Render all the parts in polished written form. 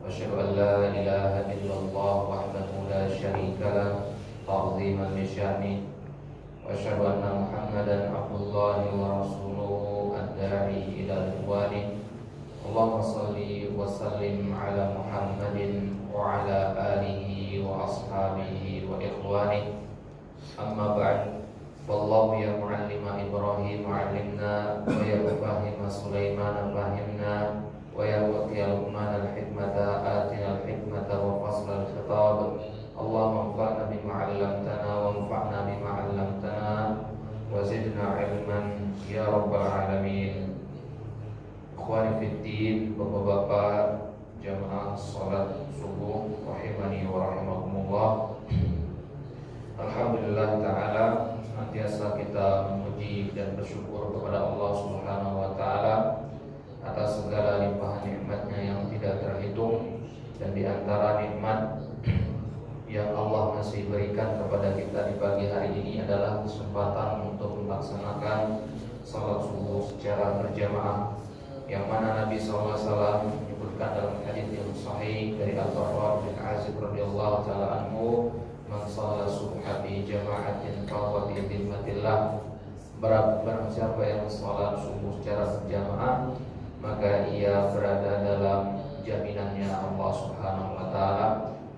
وأشهد أن لا إله إلا الله وحده لا شريك له تعظيما لشأنه وأشهد أن محمدا عبد الله ورسوله الداعي إلى رضوانه اللهم صل وسلم على محمد وعلى آله وأصحابه وإخوانه أما بعد والله يا معلم إبراهيم علمنا ويا مفهم سليمان فهمنا ويا مؤتي لقمان الحكمة آتنا الحكمة وفصل الخطاب اللهم انفعنا بما علمتنا وانفعنا بما علمتنا وزدنا علما يا رب العالمين. Ikhwani fiddin, bapak-bapak jamaah salat subuh rahimani wa rahimakumullah. Alhamdulillah ta'ala, senantiasa kita memuji dan bersyukur kepada Allah subhanahu wa ta'ala atas segala limpahan nikmatnya yang tidak terhitung. Dan di antara nikmat yang Allah masih berikan kepada kita di pagi hari ini adalah kesempatan untuk melaksanakan salat subuh secara berjamaah, yang mana Nabi SAW menyebutkan dalam hadits yang sahih dari Al-Barra bin Azib radhiyallahu taala anhu, "Man shalla subha fi jama'atin fahuwa fi dhimmatillah." Barang siapa yang salat subuh secara berjamaah, maka ia berada dalam jaminannya Allah Subhanahu wa taala.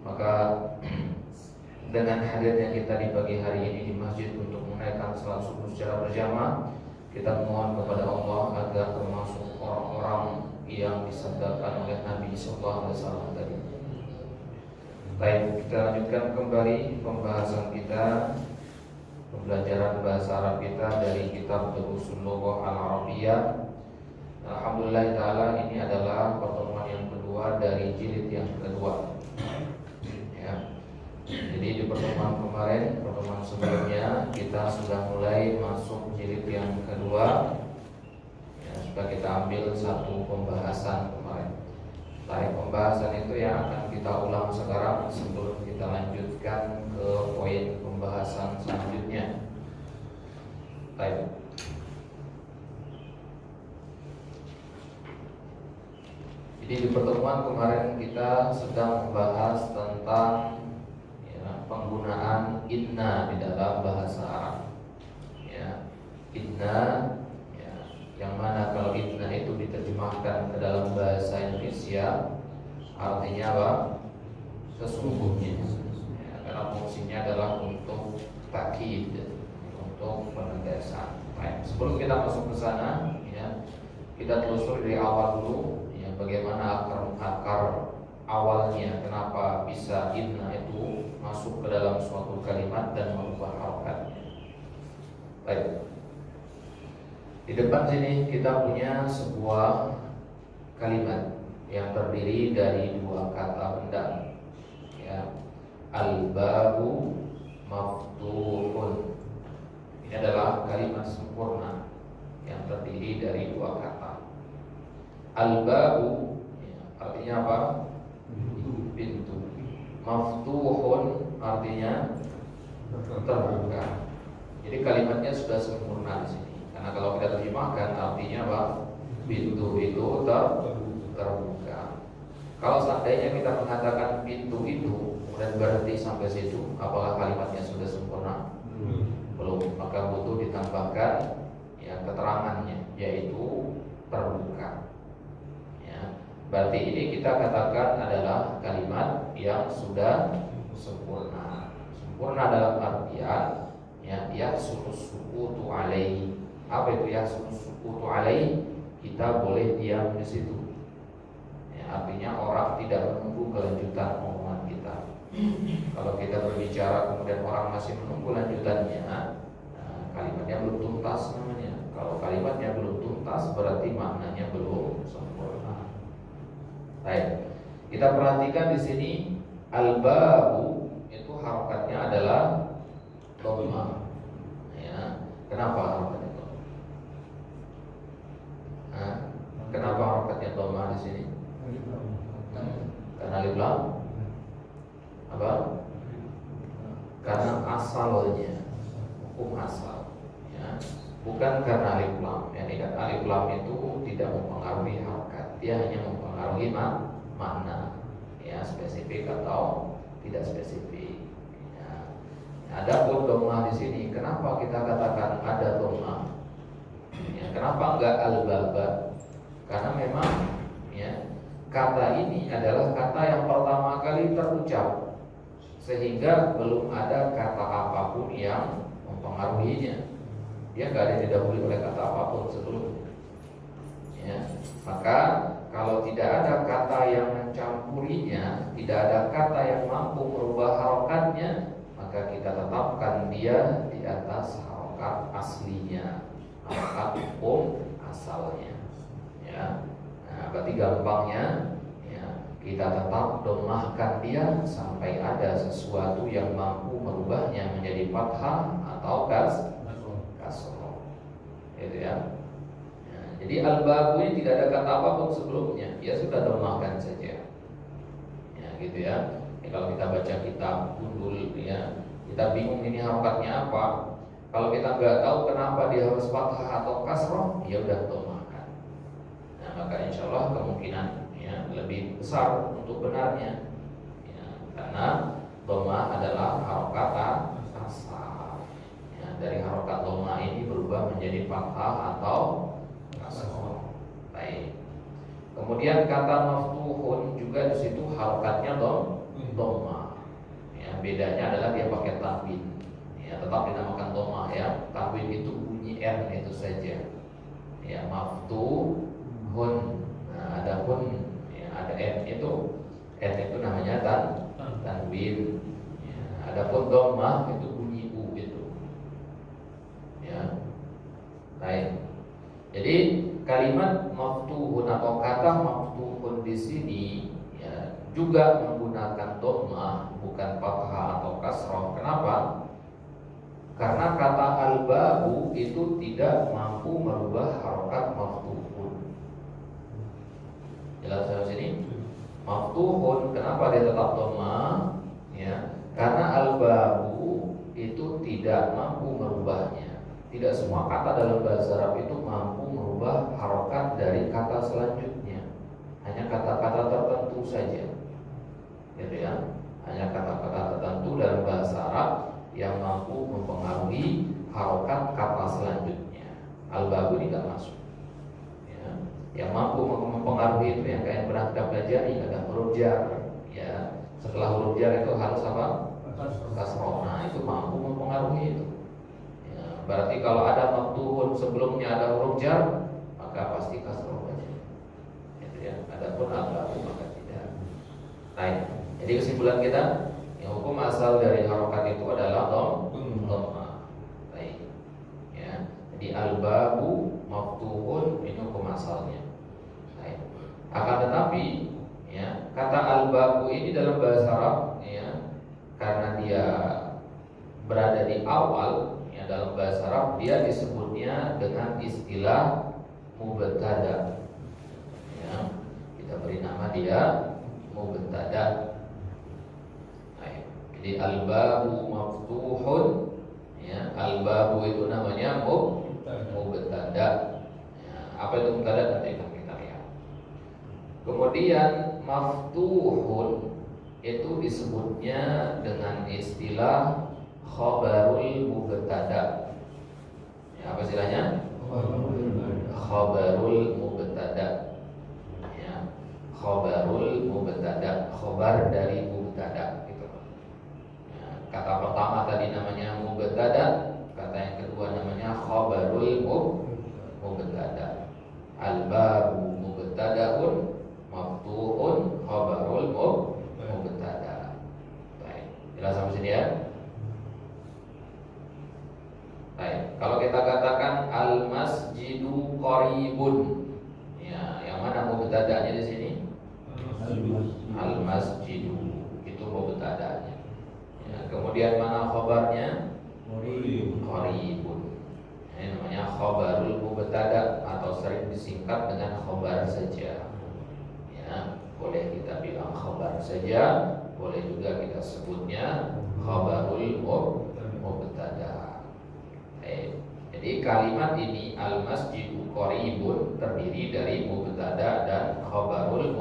Maka dengan hadirnya kita di pagi hari ini di masjid untuk menaikkan salat subuh secara berjamaah, kita mohon kepada Allah agar termasuk orang-orang yang disabdakan oleh Nabi sallallahu alaihi wasallam tadi. Baik, kita lanjutkan kembali pembahasan kita, pembelajaran bahasa Arab kita dari kitab Durusun Lughah Al-Arabiyyah. Alhamdulillah taala, ini adalah pertemuan yang kedua dari jilid yang kedua. Ya. Jadi di pertemuan kemarin, pertemuan sebelumnya kita sudah mulai masuk jilid yang kedua. Ya, sudah kita ambil satu pembahasan kemarin. Baik, pembahasan itu yang akan kita ulang sekarang sebelum kita lanjutkan ke poin pembahasan selanjutnya. Baik. Jadi di pertemuan kemarin kita sedang membahas tentang penggunaan inna di dalam bahasa Arab. Ya, inna, ya, yang mana kalau inna itu diterjemahkan ke dalam bahasa Indonesia artinya apa? Sesungguhnya. Ya, karena fungsinya adalah untuk takkid, untuk penegasan. Baik, sebelum kita masuk ke sana, ya, kita telusuri dari awal dulu, ya, bagaimana akar awalnya, kenapa bisa inna itu masuk ke dalam suatu kalimat dan merubah harokatnya. Baik, di depan sini kita punya sebuah kalimat yang terdiri dari dua kata benda. Ya, al-babu maftuhun. Ini adalah kalimat sempurna yang terdiri dari dua kata. Al-babu, ya, artinya apa? Pintu. Maftuhun artinya terbuka. Jadi kalimatnya sudah sempurna di sini. Karena kalau kita terjemahkan artinya apa? Pintu itu terbuka. Kalau seandainya kita mengatakan pintu itu kemudian berhenti sampai situ, apakah kalimatnya sudah sempurna? Belum. Maka butuh ditambahkan ya keterangannya, yaitu terbuka. Berarti ini kita katakan adalah kalimat yang sudah sempurna. Sempurna dalam artian ya sukutu alaihi. Apa itu sukutu alaihi? Kita boleh diam di situ. Ya, artinya orang tidak menunggu kelanjutan omongan kita. Kalau kita berbicara kemudian orang masih menunggu lanjutannya, nah, kalimatnya belum tuntas namanya. Kalau kalimatnya belum tuntas berarti maknanya belum sempurna. Baik, kita perhatikan di sini al-babu itu harokatnya adalah dhamma. Ya, kenapa harokatnya dhamma? Kenapa harokatnya dhamma di sini? Karena alif lam. Apa? Karena asalnya, hukum asal. Ya, bukan karena alif lam. Yani alif lam itu tidak mempengaruhi harokat. Dia hanya mempengaruhi makna. ya, spesifik atau tidak spesifik. Ya. Adapun dhammah di sini, kenapa kita katakan ada dhammah? Ya, kenapa enggak al-baba? Karena memang ya, kata ini adalah kata yang pertama kali terucap, sehingga belum ada kata apapun yang mempengaruhinya. Dia nggak ada didahului oleh kata apapun sebelumnya. Ya, maka kalau tidak ada kata yang mencampurinya, tidak ada kata yang mampu merubah harokatnya, maka kita tetapkan dia di atas harokat aslinya, harokat hukum asalnya. Ya, nah, berarti gampangnya, ya, kita tetap dhammahkan dia sampai ada sesuatu yang mampu merubahnya menjadi fathah atau kasroh. Gitu ya. Jadi al-babu ini tidak ada kata apapun sebelumnya, ya sudah dhammahkan saja. Ya, gitu ya. Kalau kita baca kitab gundul, ya, kita bingung ini harokatnya apa. Kalau kita nggak tahu kenapa dia harus fathah atau kasroh, ya udah dhammahkan. Nah, maka insya Allah kemungkinan ya lebih besar untuk benarnya. Ya, karena dhammah adalah harokat asal. Ya, dari harokat dhammah ini berubah menjadi fathah atau kasroh. Baik. Kemudian kata maftuhun juga di situ harokatnya dhammah. Ya, bedanya adalah dia pakai tanwin. Ya, tetap dinamakan dhammah ya. Tanwin itu bunyi n itu saja. Ya, maftuhun. Nah, ada hun, ya, ada n itu namanya tanwin. Ya, adapun dhammah itu bunyi u itu. Ya. Baik. Jadi kalimat maftuhun atau kata maftuhun di sini ya, juga menggunakan dhammah, bukan fathah atau kasroh. Kenapa? Karena kata al-babu itu tidak mampu merubah harokat maftuhun. Jelas sampai sini? Maftuhun, kenapa dia tetap dhammah? Ya, karena al-babu itu tidak mampu merubahnya. Tidak semua kata dalam bahasa Arab itu mampu merubah harokat dari kata selanjutnya. Hanya kata-kata tertentu saja, gitu ya. Hanya kata-kata tertentu dalam bahasa Arab yang mampu mempengaruhi harokat kata selanjutnya. Al-babu tidak masuk. Ya. Yang mampu mempengaruhi itu yang kayak pernah kita pelajari, ada huruf jar. Ya. Setelah huruf jar itu harus apa? Kasroh. Nah, itu mampu mempengaruhi itu. Berarti kalau ada maftuhun sebelumnya ada huruf jar, maka pasti kasroh aja. Gitu ya. Adapun al-babu maka tidak. Baik. Jadi kesimpulan kita, yang hukum asal dari harokat itu adalah dhammah. Baik. Ya. Jadi al-babu maftuhun ini hukum asalnya. Baik. Akan tetapi, ya, kata al-babu ini dalam bahasa Arab, ya, karena dia berada di awal. Dalam bahasa Arab dia disebutnya dengan istilah mubtada. Ya, kita beri nama dia mubtada. Jadi al-babu maftuhun. Ya, al-babu itu namanya mubtada. Ya, apa itu mubtada nanti akan kita lihat. Kemudian maftuhun itu disebutnya dengan istilah khabarul mubtada. Ya, apa istilahnya? Khabarul mubtada. Ya, khabarul mubtada, khabar dari mubtada gitu. Ya, kata pertama tadi namanya mubtada, kata yang kedua namanya khabarul mubtada. Al-babu mubtadaun maftuhun khabarul mubtada. Baik, jelas sampai sini ya? Baik, kalau kita katakan al-masjidu qaribun, ya, yang mana mubtada'nya di sini? Al-masjidu, itu mubtada'nya. Ya, kemudian mana khabarnya? Qaribun. Ini namanya khabarul mubtada' atau sering disingkat dengan khabar saja. Ya, boleh kita bilang khabar saja, boleh juga kita sebutnya khabarul mubtada'. Jadi kalimat ini al-masjidu qaribun terdiri dari mubtada dan khabarul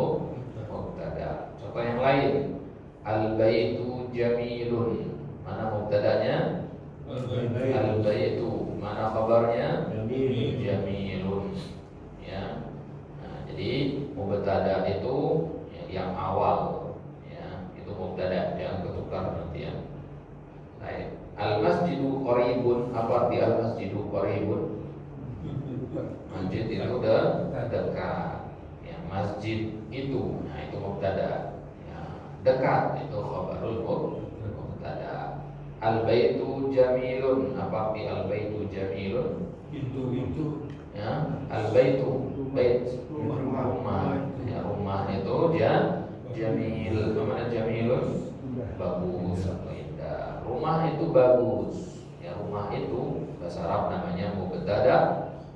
mubtada. Contoh yang lain Baik. Al-baitu jamilun. Mana mubtadanya? Al-baitu. Mana khabarnya? Jamilun. Ya. Nah, jadi mubtada itu yang awal, ya, itu mubtada, yang ketukar nanti ya. Baik. Al-masjidu qaribun. Apa arti al-masjidu qaribun? Masjid itu udah dekat. Ya, masjid itu, nah itu mubtada. Ya, dekat itu khabarul mubtada. Al-baitu jamilun. Apa arti al-baitu jamilun? Itu. Ya, al-baitu, bait, rumah. Ya, rumah itu jamil. Mana jamilun? Bagus atau indah. Rumah itu bagus. Ya, rumah itu bahasa Arab namanya mubtada.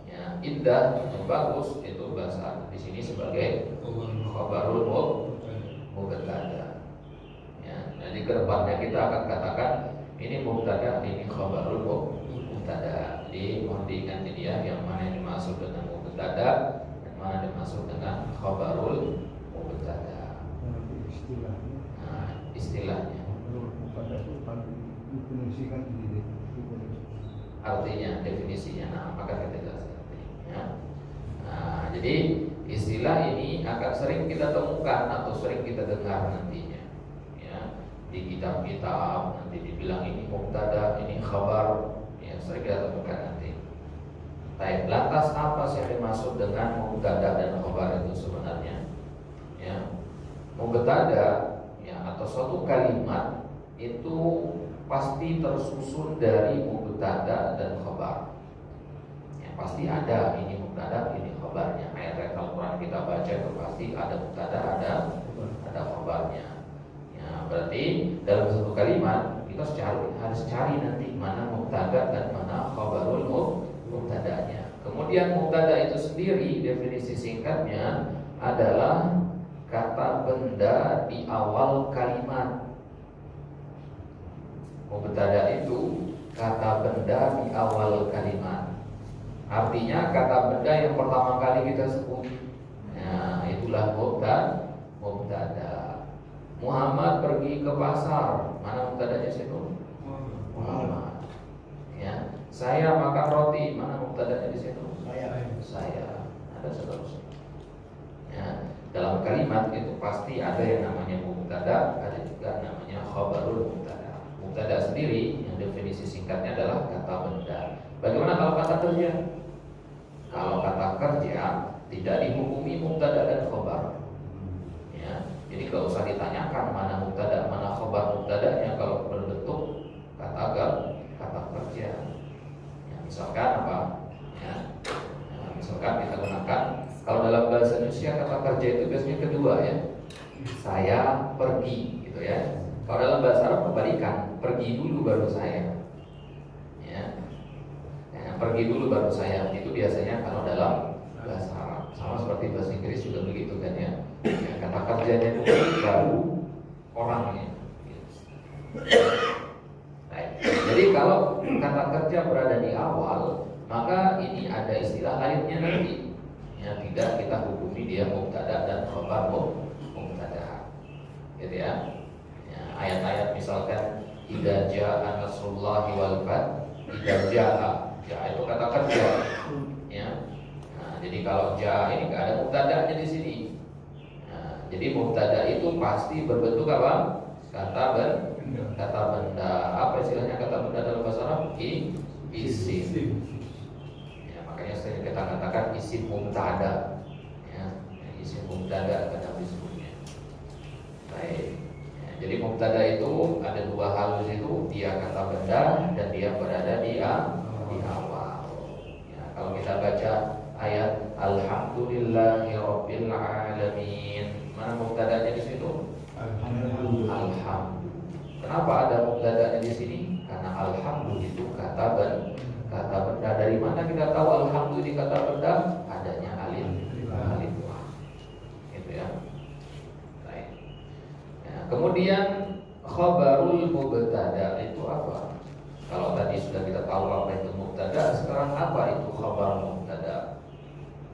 Ya, indah atau bagus itu bahasa di sini sebagai khabarul mubtada. Ya, jadi kedepannya kita akan katakan ini mubtada, ini khabarul mubtada. Jadi mohon diingat ini ya, yang mana yang dimaksud dengan mubtada dan mana dimaksud dengan khabarul mubtada. Nah, istilahnya. Artinya, definisinya, nah maka kita jelaskan ya. Nah, jadi istilah ini akan sering kita temukan atau sering kita dengar nantinya ya, di kitab-kitab nanti dibilang ini mubtada, ini khabar ya, sering kita temukan nanti. Baik, lantas apa sih yang dimaksud dengan mubtada dan khabar itu sebenarnya? Ya, mubtada ya atau suatu kalimat itu pasti tersusun dari mubtada dan khabar. Ya, pasti ada ini mubtada, ini khabarnya. Ayat-ayat Al-Quran kita baca itu pasti ada mubtada, ada khabarnya. Ya, berarti dalam satu kalimat kita harus cari nanti mana mubtada dan mana khabarul mubtadanya. Kemudian mubtada itu sendiri definisi singkatnya adalah kata benda di awal kalimat. Mubtada itu kata benda di awal kalimat. Artinya kata benda yang pertama kali kita sebut. Nah, itulah mubtada. Muhammad pergi ke pasar. Mana mubtadanya situ? Muhammad. Ya. Saya makan roti. Mana mubtadanya di situ? Saya. Ada seterusnya. Ya. Dalam kalimat itu pasti ada yang namanya mubtada, ada juga namanya khabarul mubtada. Mubtada sendiri yang definisi singkatnya adalah kata benda. Bagaimana kalau kata kerja? Kalau kata kerja tidak dihukumi mubtada dan khabar. Ya, jadi kalau usah ditanyakan mana mubtada, mana khabar mubtadanya kalau berbentuk kata kerja. Ya, misalkan apa? Ya, misalkan kita gunakan kalau dalam bahasa Indonesia kata kerja itu biasanya kedua ya. Saya pergi gitu ya. Kalau dalam bahasa Arab kebalikan, pergi dulu baru saya. Ya. Ya, pergi dulu baru saya. Itu biasanya kalau dalam bahasa Arab. Sama seperti bahasa Inggris juga begitu kan ya. Ya, kata kerjanya itu baru orangnya. Baik. Jadi kalau kata kerja berada di awal, maka ini ada istilah lainnya nanti. Ya, tidak kita hukumi dia mubtada dan khabar mubtada. Gitu ya. Ayat-ayat misalkan idza jaa nasrullahi wal fath, idza jaa, ya itu kata kerja. Ya. Nah, jadi kalau jaa ini enggak ada mubtadanya di sini. Nah, jadi mubtada itu pasti berbentuk apa? Kata benda. Apa istilahnya kata benda dalam bahasa Arab? Isim. Ya, makanya sering kita katakan isim mubtada. Ya, isim mubtada kadang disebutnya. Baik. Jadi mubtada itu ada dua hal di situ, dia kata benda dan dia berada di awal. Ya, kalau kita baca ayat Alhamdulillahirabbil alamin, mana mubtadanya di situ? Alhamdulillah. Kenapa ada mubtadanya di sini? Karena alhamdulillah itu kata benda. Dari mana kita tahu alhamdulillah ini kata benda? Adanya alif. Gitu ya. Kemudian khabarul mubtada itu apa? Kalau tadi sudah kita tahu apa itu mubtada, sekarang apa itu khabar mubtada?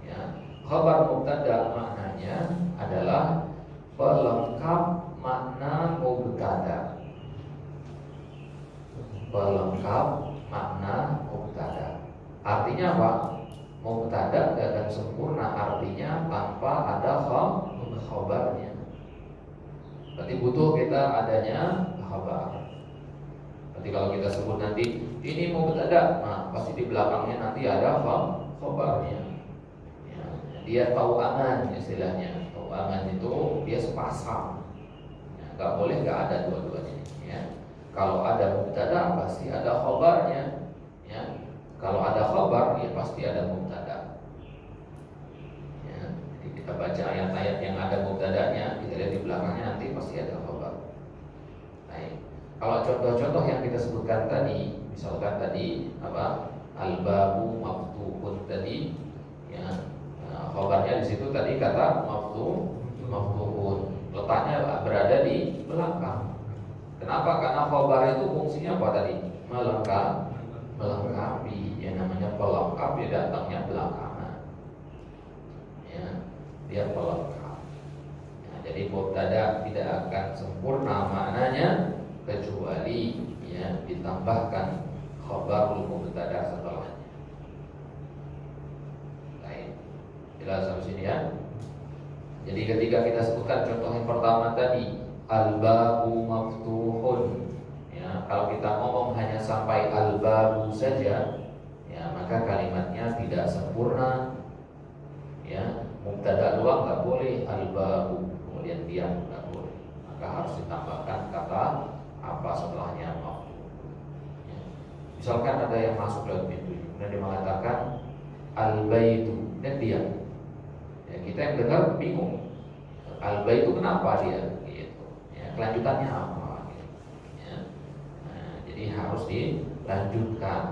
Ya, khabar mubtada maknanya adalah pelengkap melengkap makna mubtada. Artinya apa? Mubtada tidak akan sempurna artinya tanpa ada khabarnya. Berarti butuh kita adanya khabar. Berarti kalau kita sebut nanti ini mubtada, nah pasti di belakangnya nanti ada khabarnya. Ya, dia tau'aman istilahnya. Tau'aman itu dia sepasang. Ya, gak boleh gak ada dua-duanya. Ya. Kalau ada mubtada pasti ada khabarnya. Ya. Kalau ada khabar ya pasti ada mubtada. Ya. Jadi kita baca ayat-ayat yang ada mubtadanya, kita lihat di belakangnya nanti pasti ada khabar. Baik. Kalau contoh-contoh yang kita sebutkan tadi, misalkan tadi apa? Al-babu maftuhun tadi, ya. Nah, khabarnya di situ tadi kata maftuhun. Letaknya berada di belakang. Kenapa? Karena khabar itu fungsinya apa tadi? Melengkapi. Yang namanya pelengkap ya datangnya belakangan. Ya, dia pelengkap. Ya, jadi mubtada tidak akan sempurna maknanya kecuali ya ditambahkan khabarul mubtada setelahnya. Baik. Jelas sampai sini ya. Jadi ketika kita sebutkan contoh yang pertama tadi al-babu maftuhun, ya, kalau kita ngomong hanya sampai al-babu saja, ya, maka kalimatnya tidak sempurna. Ya, mubtada doang nggak boleh, al-babu kemudian diam nggak boleh, maka harus ditambahkan kata apa setelahnya maftuh. Ya. Misalkan ada yang masuk dalam pintu, kemudian dia mengatakan al-baitu dan diam. Ya, kita yang dengar bingung, al-baitu kenapa dia? Kelanjutannya apa? Ya. Nah, jadi harus dilanjutkan,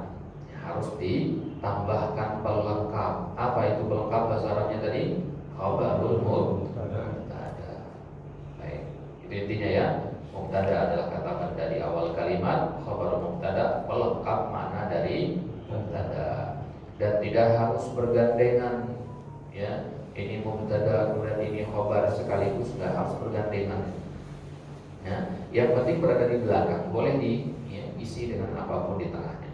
ya, harus ditambahkan pelengkap. Apa itu pelengkap bahasa Arabnya tadi? Khabarul mubtada. Baik, itu intinya ya. Mubtada adalah kata benda di awal kalimat, khabarul mubtada pelengkap makna dari mubtada dan tidak harus bergandengan. Ya, ini mubtada kemudian ini khabar sekaligus, nggak harus bergandengan. Ya, yang penting berada di belakang, boleh diisi dengan apapun di tengahnya.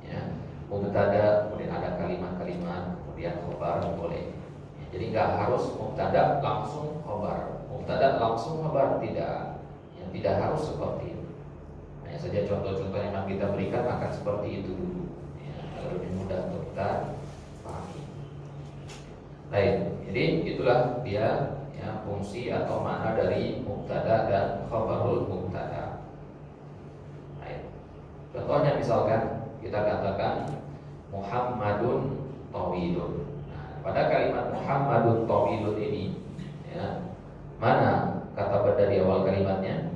Ya, mubtada kemudian ada kalimat-kalimat, kemudian khabar boleh. Ya, jadi nggak harus mubtada langsung khabar, mubtada langsung khabar tidak. Ya, tidak harus seperti itu. Hanya saja contoh-contoh yang kita berikan akan seperti itu dulu. Ya, agar lebih mudah untuk kita pahami. Baik, jadi itulah dia. Ya, fungsi atau makna dari mubtada dan khabarul mubtada. Baik. Contohnya misalkan kita katakan Muhammadun tawilun. Nah, pada kalimat Muhammadun tawilun ini, ya, mana kata benda di awal kalimatnya?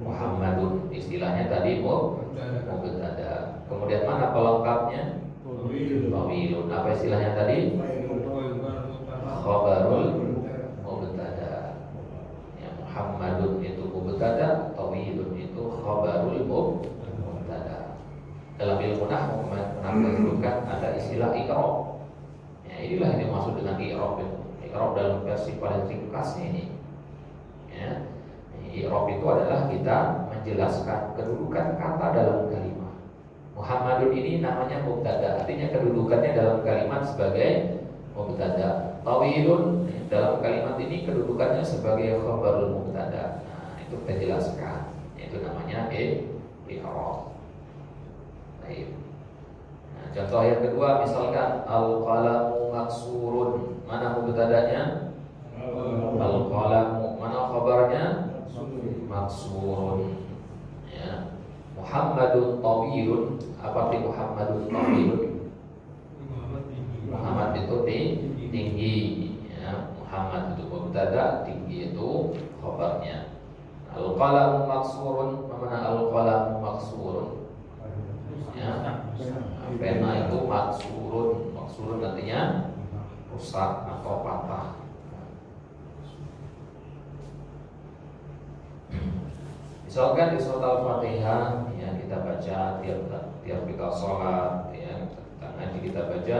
Muhammadun. Istilahnya tadi mubtada. Kemudian mana pelengkapnya? Tawilun. Apa istilahnya tadi? Khabarul Muhammadun itu mubtada, tawilun itu khabarul mubtada. Dalam ilmu nahwu menunjukkan ada istilah i'rab. Ya, inilah yang dimaksud dengan i'rab itu. I'rab dalam versi paling ringkasnya ini. Ya. I'rab itu adalah kita menjelaskan kedudukan kata dalam kalimat. Muhammadun ini namanya mubtada, artinya kedudukannya dalam kalimat sebagai mubtada. Tawilun dalam kalimat ini kedudukannya sebagai khabarul mubtada. Nah, itu kita jelaskan. Itu namanya i'rab. Baik. Nah, contoh yang kedua misalkan al-qalamu maksurun. Mana mubtadanya? Al-qalamu. Mana khabarnya? Maksurun. Ya. Muhammadun tawilun. Apa arti Muhammadun tawilun? Muhammad itu tinggi, ya. Muhammad itu mubtada, tinggi itu khabarnya. Al-qalamu maksurun, mana al-qalamu maksurun? Ya. Pena itu maksurun, maksurun artinya rusak atau patah. Misalkan di surat Al-Fatihah, ya, kita baca tiap kita sholat, ya, nanti kita baca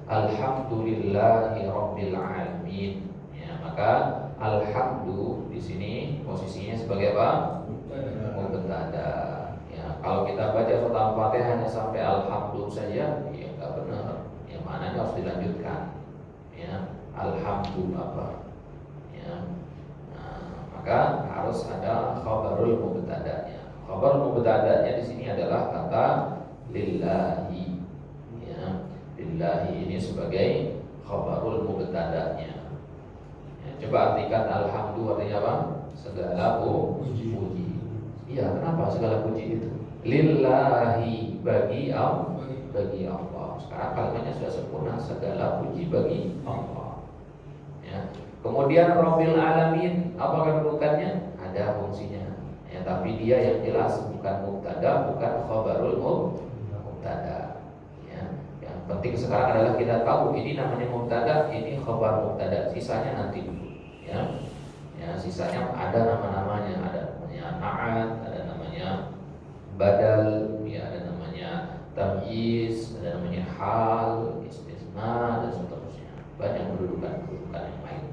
Alhamdulillahi Rabbil Alamin. Ya, maka alhamdu di sini posisinya sebagai apa? Mubtada. Ya, kalau kita baca surat Al-Fatihah hanya sampai alhamdulillah saja, ya nggak benar. Yang mananya harus dilanjutkan. Ya, alhamdulillah apa? Ya, maka harus ada khabarul mubtada'nya. Khabarul mubtada'nya di sini adalah kata lillahi. Ya, lillahi ini sebagai khabarul mubtada'nya. Ya, coba artikan alhamdulillah artinya apa? Segala puji. Iya, kenapa segala puji itu? Lillahi, bagi Allah. Sekarang kalimatnya sudah sempurna, segala puji bagi Allah. Ya. Kemudian Rabbil Alamin, apa kedudukannya? Ada fungsinya. Ya, tapi dia yang jelas bukan mubtada, bukan khabarul mubtada. Ya. Yang penting sekarang adalah kita tahu ini namanya mubtada, ini khabar mubtada. Sisanya nanti dulu. Ya. Ya, sisanya ada nama-namanya, ada namanya na'at, ada namanya badal, ya, ada namanya tamyiz, ada namanya hal, istisna, dan seterusnya. Banyak kedudukan-kedudukan yang lain.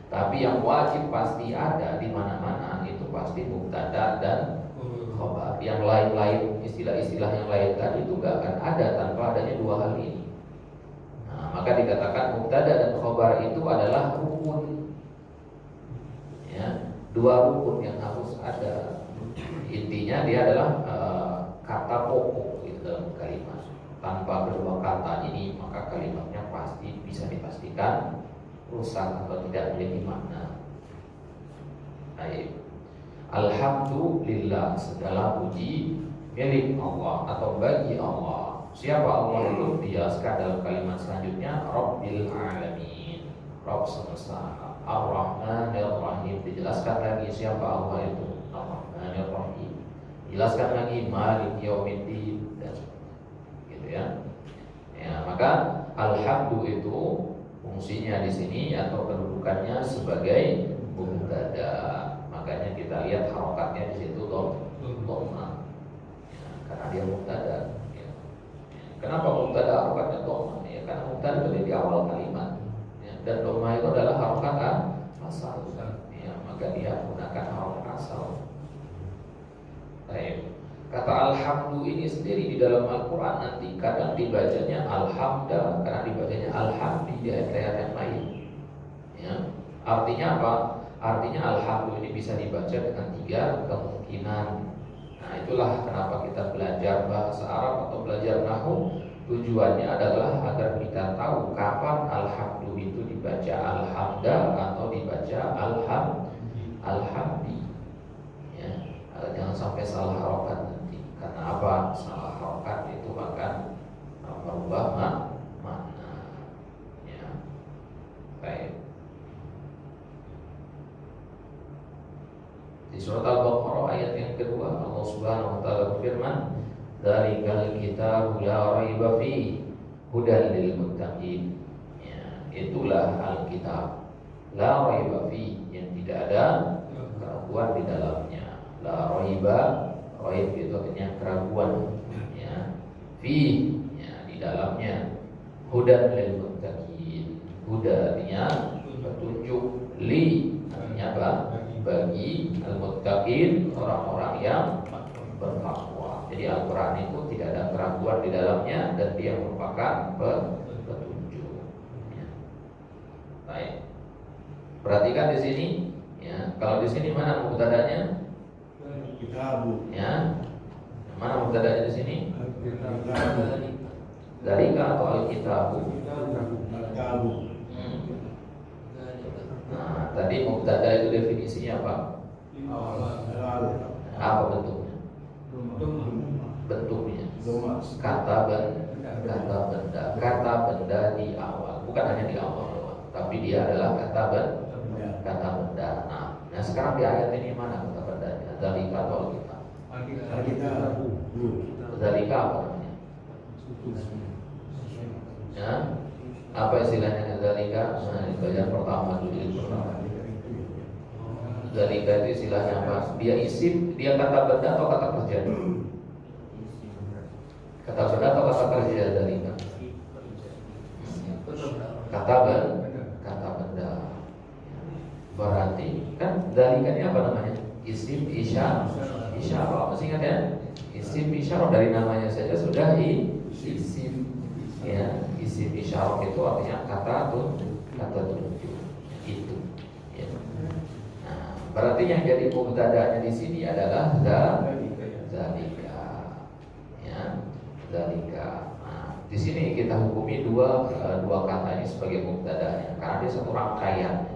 Tapi yang wajib pasti ada di mana-mana itu pasti mubtada dan khabar. Yang lain-lain, istilah-istilah yang lain tadi itu gak akan ada tanpa adanya dua hal ini. Nah, maka dikatakan mubtada dan khabar itu adalah rukun. Ya, dua rukun yang harus ada. Intinya dia adalah kata pokok gitu dalam kalimat. Tanpa kedua kata ini maka kalimatnya pasti bisa dipastikan rusak atau tidak memiliki makna. Baik. Alhamdulillah, segala puji milik Allah atau bagi Allah. Siapa Allah itu? Dijelaskan dalam kalimat selanjutnya, Rabbil Alamin, Rabb semesta. Ar-Rahmanir Rahim, dijelaskan lagi siapa Allah itu, Ar-Rahmanir Rahim. Jelaskan lagi Malik Yaumiddin, dan gitu ya. Ya, maka alhamdulillah itu fungsinya di sini atau kedudukannya sebagai mubtada. Makanya kita lihat harokatnya di situ dhamma. Ya, karena dia mubtada. Ya. Kenapa mubtada harokatnya dhamma? Ya, karena mubtada itu di awal kalimat. Dan dhamma itu adalah harokat asal. Ya, maka dia menggunakan harokat asal. Baik. Kata alhamdu ini sendiri di dalam Al-Quran nanti kadang dibacanya alhamda, kadang dibacanya alhamdi di ayat-ayat yang lain. Ya. Artinya apa? Artinya alhamdu ini bisa dibaca dengan tiga kemungkinan. Nah, itulah kenapa kita belajar bahasa Arab atau belajar nahwu. Tujuannya adalah agar kita tahu kapan alhamdu itu dibaca alhamda atau dibaca alhamdi. Ya, jangan sampai salah harokat nanti. Karena apa? Salah harokat itu akan merubah makna. Ya, baik. Di surat Al-Baqarah ayat yang kedua Allah Subhanahu wa taala berfirman, "Dzalikal kitabu la raiba fihi hudan lil muttaqin." Ya, itulah Alkitab la raiba fihi, yang tidak ada keraguan di dalamnya. La raiba, raib itu artinya keraguan. Ya, fihi, ya, di dalamnya. Hudan lil muttaqin. Huda artinya petunjuk, li artinya apa? Bagi al-muttaqin, orang-orang yang bertakwa. Jadi Al-Quran itu tidak ada keraguan di dalamnya dan dia merupakan petunjuk. Ya. Baik. Perhatikan di sini. Ya, kalau di sini mana mubtadanya? Kitabu. Ya. Mana mubtadanya di sini? Dzalika atau al-kitabu? Kitabu. Nah, tadi mubtada itu definisinya apa? Apa bentuknya? Bentuknya kata benda. Kata benda di awal, bukan hanya di awal, tapi dia adalah kata benda. Nah, sekarang di ayat ini mana kata bendanya? Dzalika atau kita? Dzalika apa namanya? Ya, apa istilahnya dzalika? Nah, di bagian pertama dulu, jilid pertama. Dzalika itu istilahnya apa? Dia isim, dia kata benda atau kata kerja? Kata benda atau kata kerja dzalika? Kata benda. Berarti kan dzalika ini apa namanya? Isim isyarah. Masih ingat ya? Isim isyarah dari namanya saja sudah isim. Ya, isim isyarah itu artinya kata tunjuk. Itu. Ya. Nah, berarti yang jadi mubtada'nya di sini adalah dzalika. Ya, dzalika. Nah, di sini kita hukumi dua kata ini sebagai mubtada'nya karena dia satu rangkaian.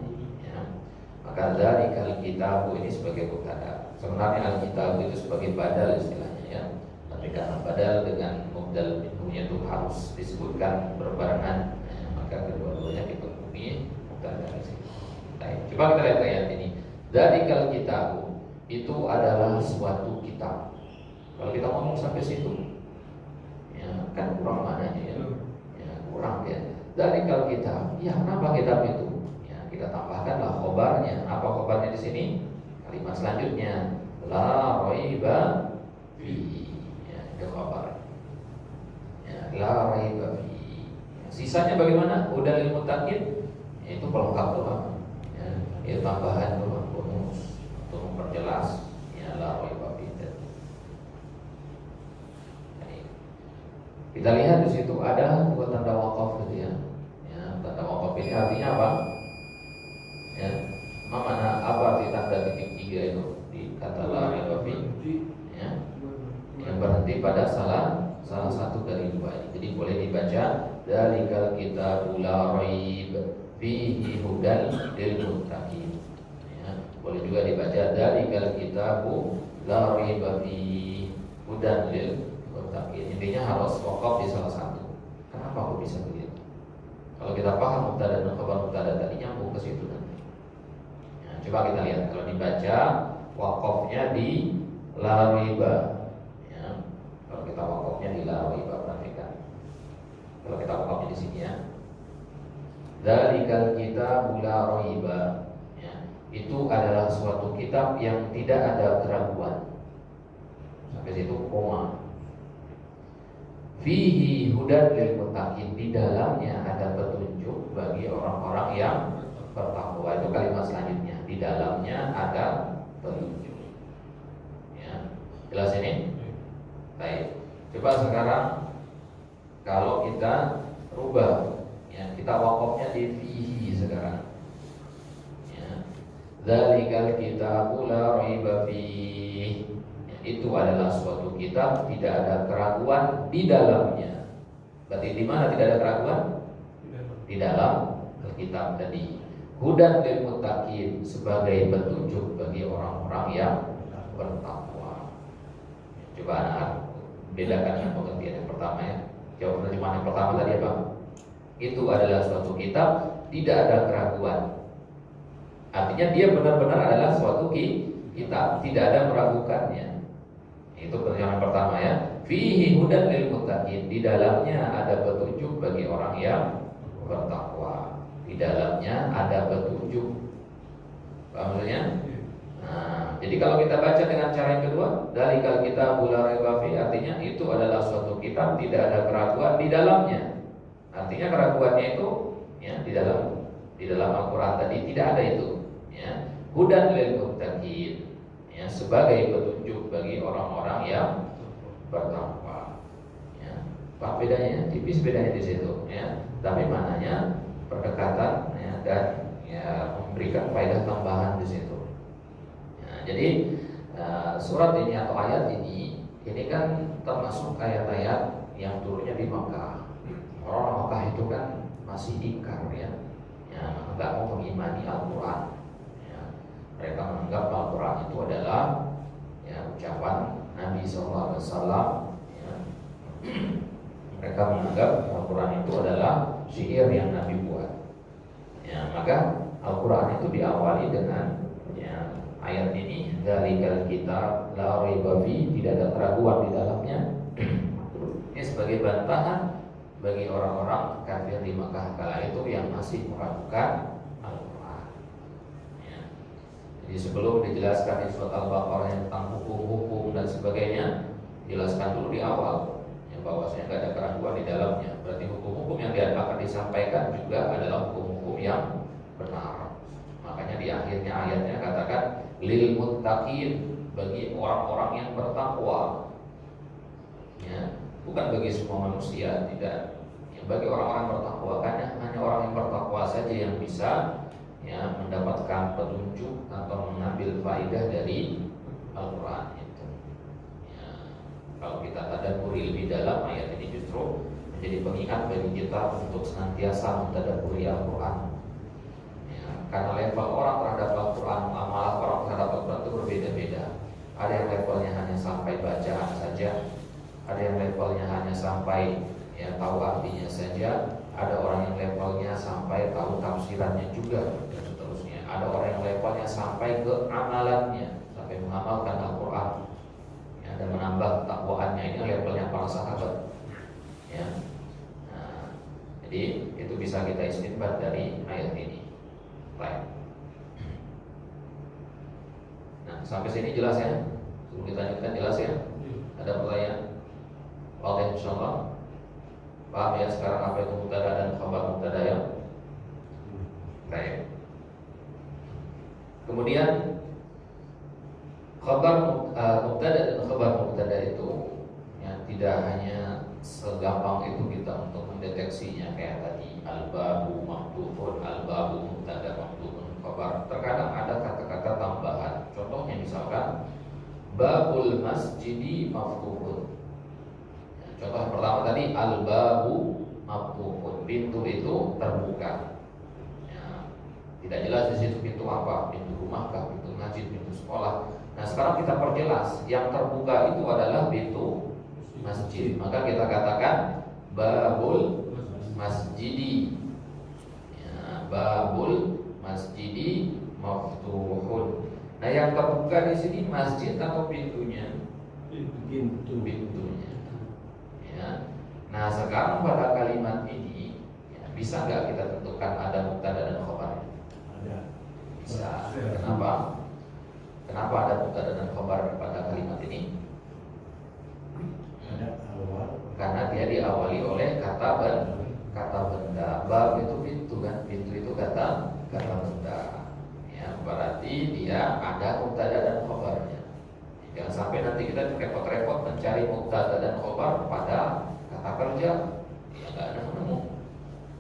Maka dzalikal kitabu ini sebagai mubtada. Sebenarnya al-kitabu itu sebagai badal istilahnya ya. Tapi karena badal dengan mubdal minhunya itu harus disebutkan berbarengan, maka kedua-duanya dihukumi mubtada di sini. Baik, coba kita lihat ayat ini. Dzalikal kitabu itu adalah suatu kitab. Kalau kita ngomong sampai situ, ya kan kurang maknanya ya. Ya kurang ya. Dzalikal kitab. Ya kenapa kitab itu? Kita tambahkanlah khobarnya. Apa khobarnya di sini? Kalimat selanjutnya la raiba fihi. Ya, itu khobar. Ya, la raiba fihi. Sisanya bagaimana? Hudal lil muttaqin. Itu pelengkap doang. Ya, itu tambahan doang bonus untuk memperjelas ya la raiba fihi. Kita lihat di situ ada dua tanda waqaf gitu ya. Ya, tanda waqaf ini artinya apa? Ya, mana apa arti tanda titik 3 itu di kata la raiba fihi? Ya, yang berhenti pada salah satu dari dua ini. Jadi boleh dibaca dzalikal kitabu la raib fihi hudan lil muttaqin. Ya, boleh juga dibaca dzalikal kitabu la raiba fihi hudan lil muttaqin. Intinya harus waqaf di salah satu. Kenapa kok bisa begitu? Kalau kita paham mubtada dan khabar mubtada tadi nyambung ke situ nanti. Coba kita lihat kalau dibaca wakofnya di la raiba. Ya. Kalau kita wakofnya di la raiba, perhatikan. Kalau kita wakofnya di sini ya. Dzalikal kitabu la raiba. Ya. Itu adalah suatu kitab yang tidak ada keraguan. Sampai situ koma. Fihi hudan lil muttaqin. Di dalamnya ada petunjuk bagi orang-orang yang bertakwa. Itu kalimat selanjutnya. Di dalamnya ada petunjuk. Ya, jelas ini? Baik. Coba sekarang kalau kita rubah, ya, kita wakofnya di fihi sekarang. Ya. Dzalikal kitabu la raiba fihi. Ya, itu adalah suatu kitab tidak ada keraguan di dalamnya. Berarti di mana tidak ada keraguan? Di dalam Alkitab tadi. Hudan lil muttaqin, sebagai petunjuk bagi orang-orang yang bertakwa. Coba anak bedakan yang pengertian yang pertama ya. Jawab terjemahan yang pertama tadi apa? Itu adalah suatu kitab tidak ada keraguan. Artinya dia benar-benar adalah suatu kitab, tidak ada meragukannya. Itu terjemahan pertama ya. Fihi hudan lil muttaqin, di dalamnya ada petunjuk bagi orang yang bertakwa. Di dalamnya ada petunjuk. Paham maksudnya? Nah, jadi kalau kita baca dengan cara yang kedua, dzalikal kitabu la raiba fihi, artinya itu adalah suatu kitab tidak ada keraguan di dalamnya. Artinya keraguannya itu ya di dalam Al-Qur'an tadi tidak ada itu, ya. Hudan lil muttaqin, ya, sebagai petunjuk bagi orang-orang yang bertakwa. Ya. Apa bedanya? Tipis bedanya di situ, ya. Tapi maknanya berdekatan ya, dan ya, memberikan faedah tambahan di situ. Ya, jadi surat ini atau ayat ini kan termasuk ayat-ayat yang turunnya di Makkah. Orang Makkah itu kan masih ingkar ya, nggak mau mengimani Al-Quran. Ya, mereka menganggap Al-Quran itu adalah ya, ucapan Nabi SAW. Ya. Mereka menganggap Al-Quran itu adalah syair yang Nabi buat. Ya, maka Al-Quran itu diawali dengan ya, ayat ini, dzalikal kitab la raiba fihi, tidak ada keraguan di dalamnya. Ini sebagai bantahan bagi orang-orang kafir di Makkah kala itu yang masih meragukan Al-Quran. Ya. Jadi sebelum dijelaskan di surat Al-Baqarah tentang hukum-hukum dan sebagainya, jelaskan dulu di awal bahwasanya tidak ada keraguan di dalamnya. Berarti hukum-hukum yang akan disampaikan juga adalah hukum-hukum yang benar. Makanya di akhirnya ayatnya katakan lil muttaqin, bagi orang-orang yang bertakwa. Ya, bukan bagi semua manusia, tidak. Ya, bagi orang-orang bertakwa, karena hanya orang yang bertakwa saja yang bisa ya mendapatkan petunjuk atau mengambil faedah dari Al-Quran itu. Ya, kalau kita tadabburi lebih dalam, ayat ini justru menjadi pengingat bagi kita untuk senantiasa mentadabburi Al-Quran. Ya, karena level orang terhadap Al-Quran, amalan orang terhadap Al-Quran itu berbeda-beda. Ada yang levelnya hanya sampai bacaan saja, ada yang levelnya hanya sampai ya tahu artinya saja, ada orang yang levelnya sampai tahu tafsirannya juga, dan seterusnya. Ada orang yang levelnya sampai ke amalannya, sampai mengamalkan Al-Quran ya, dan menambah takwaannya. Ini levelnya para sahabat ya. Nah, jadi itu bisa kita istinbat dari ayat ini. Baik. Nah, sampai sini jelas ya? Sebelum kita lanjutkan jelas ya? Ada pertanyaan? Oke, insyaallah. Paham ya sekarang apa itu mubtada dan khabar mubtada ya? Baik. Kemudian khabar mubtada dan khabar mubtada itu ya tidak hanya segampang itu kita untuk mendeteksinya kayak tadi al-babu maftuhun, al-babu mubtada maftuhun khabar. Terkadang ada kata-kata tambahan. Contohnya misalkan babul masjidi maftuhun. Contoh pertama tadi al-babu maftuhun, pintu itu terbuka. Ya, tidak jelas di situ pintu apa, pintu rumah kah, pintu masjid, pintu sekolah. Nah sekarang kita perjelas, yang terbuka itu adalah pintu masjid. Maka kita katakan babul masjidi. Ya, babul masjidi maftuhun. Nah yang terbuka di sini masjid atau pintunya? Pintunya. Ya. Nah sekarang pada kalimat ini ya, bisa nggak kita tentukan ada mubtada dan khabar? Ada. Bisa. Kenapa? Kenapa ada mubtada dan khabar pada kalimat ini? Ada awal. Karena dia diawali oleh kata benda. Bab itu pintu kan? Pintu itu kata benda. Ya, berarti dia ada mubtada dan khabarnya. Jangan sampai nanti kita repot-repot mencari mubtada dan khabar pada kata kerja, ya nggak ada menemu,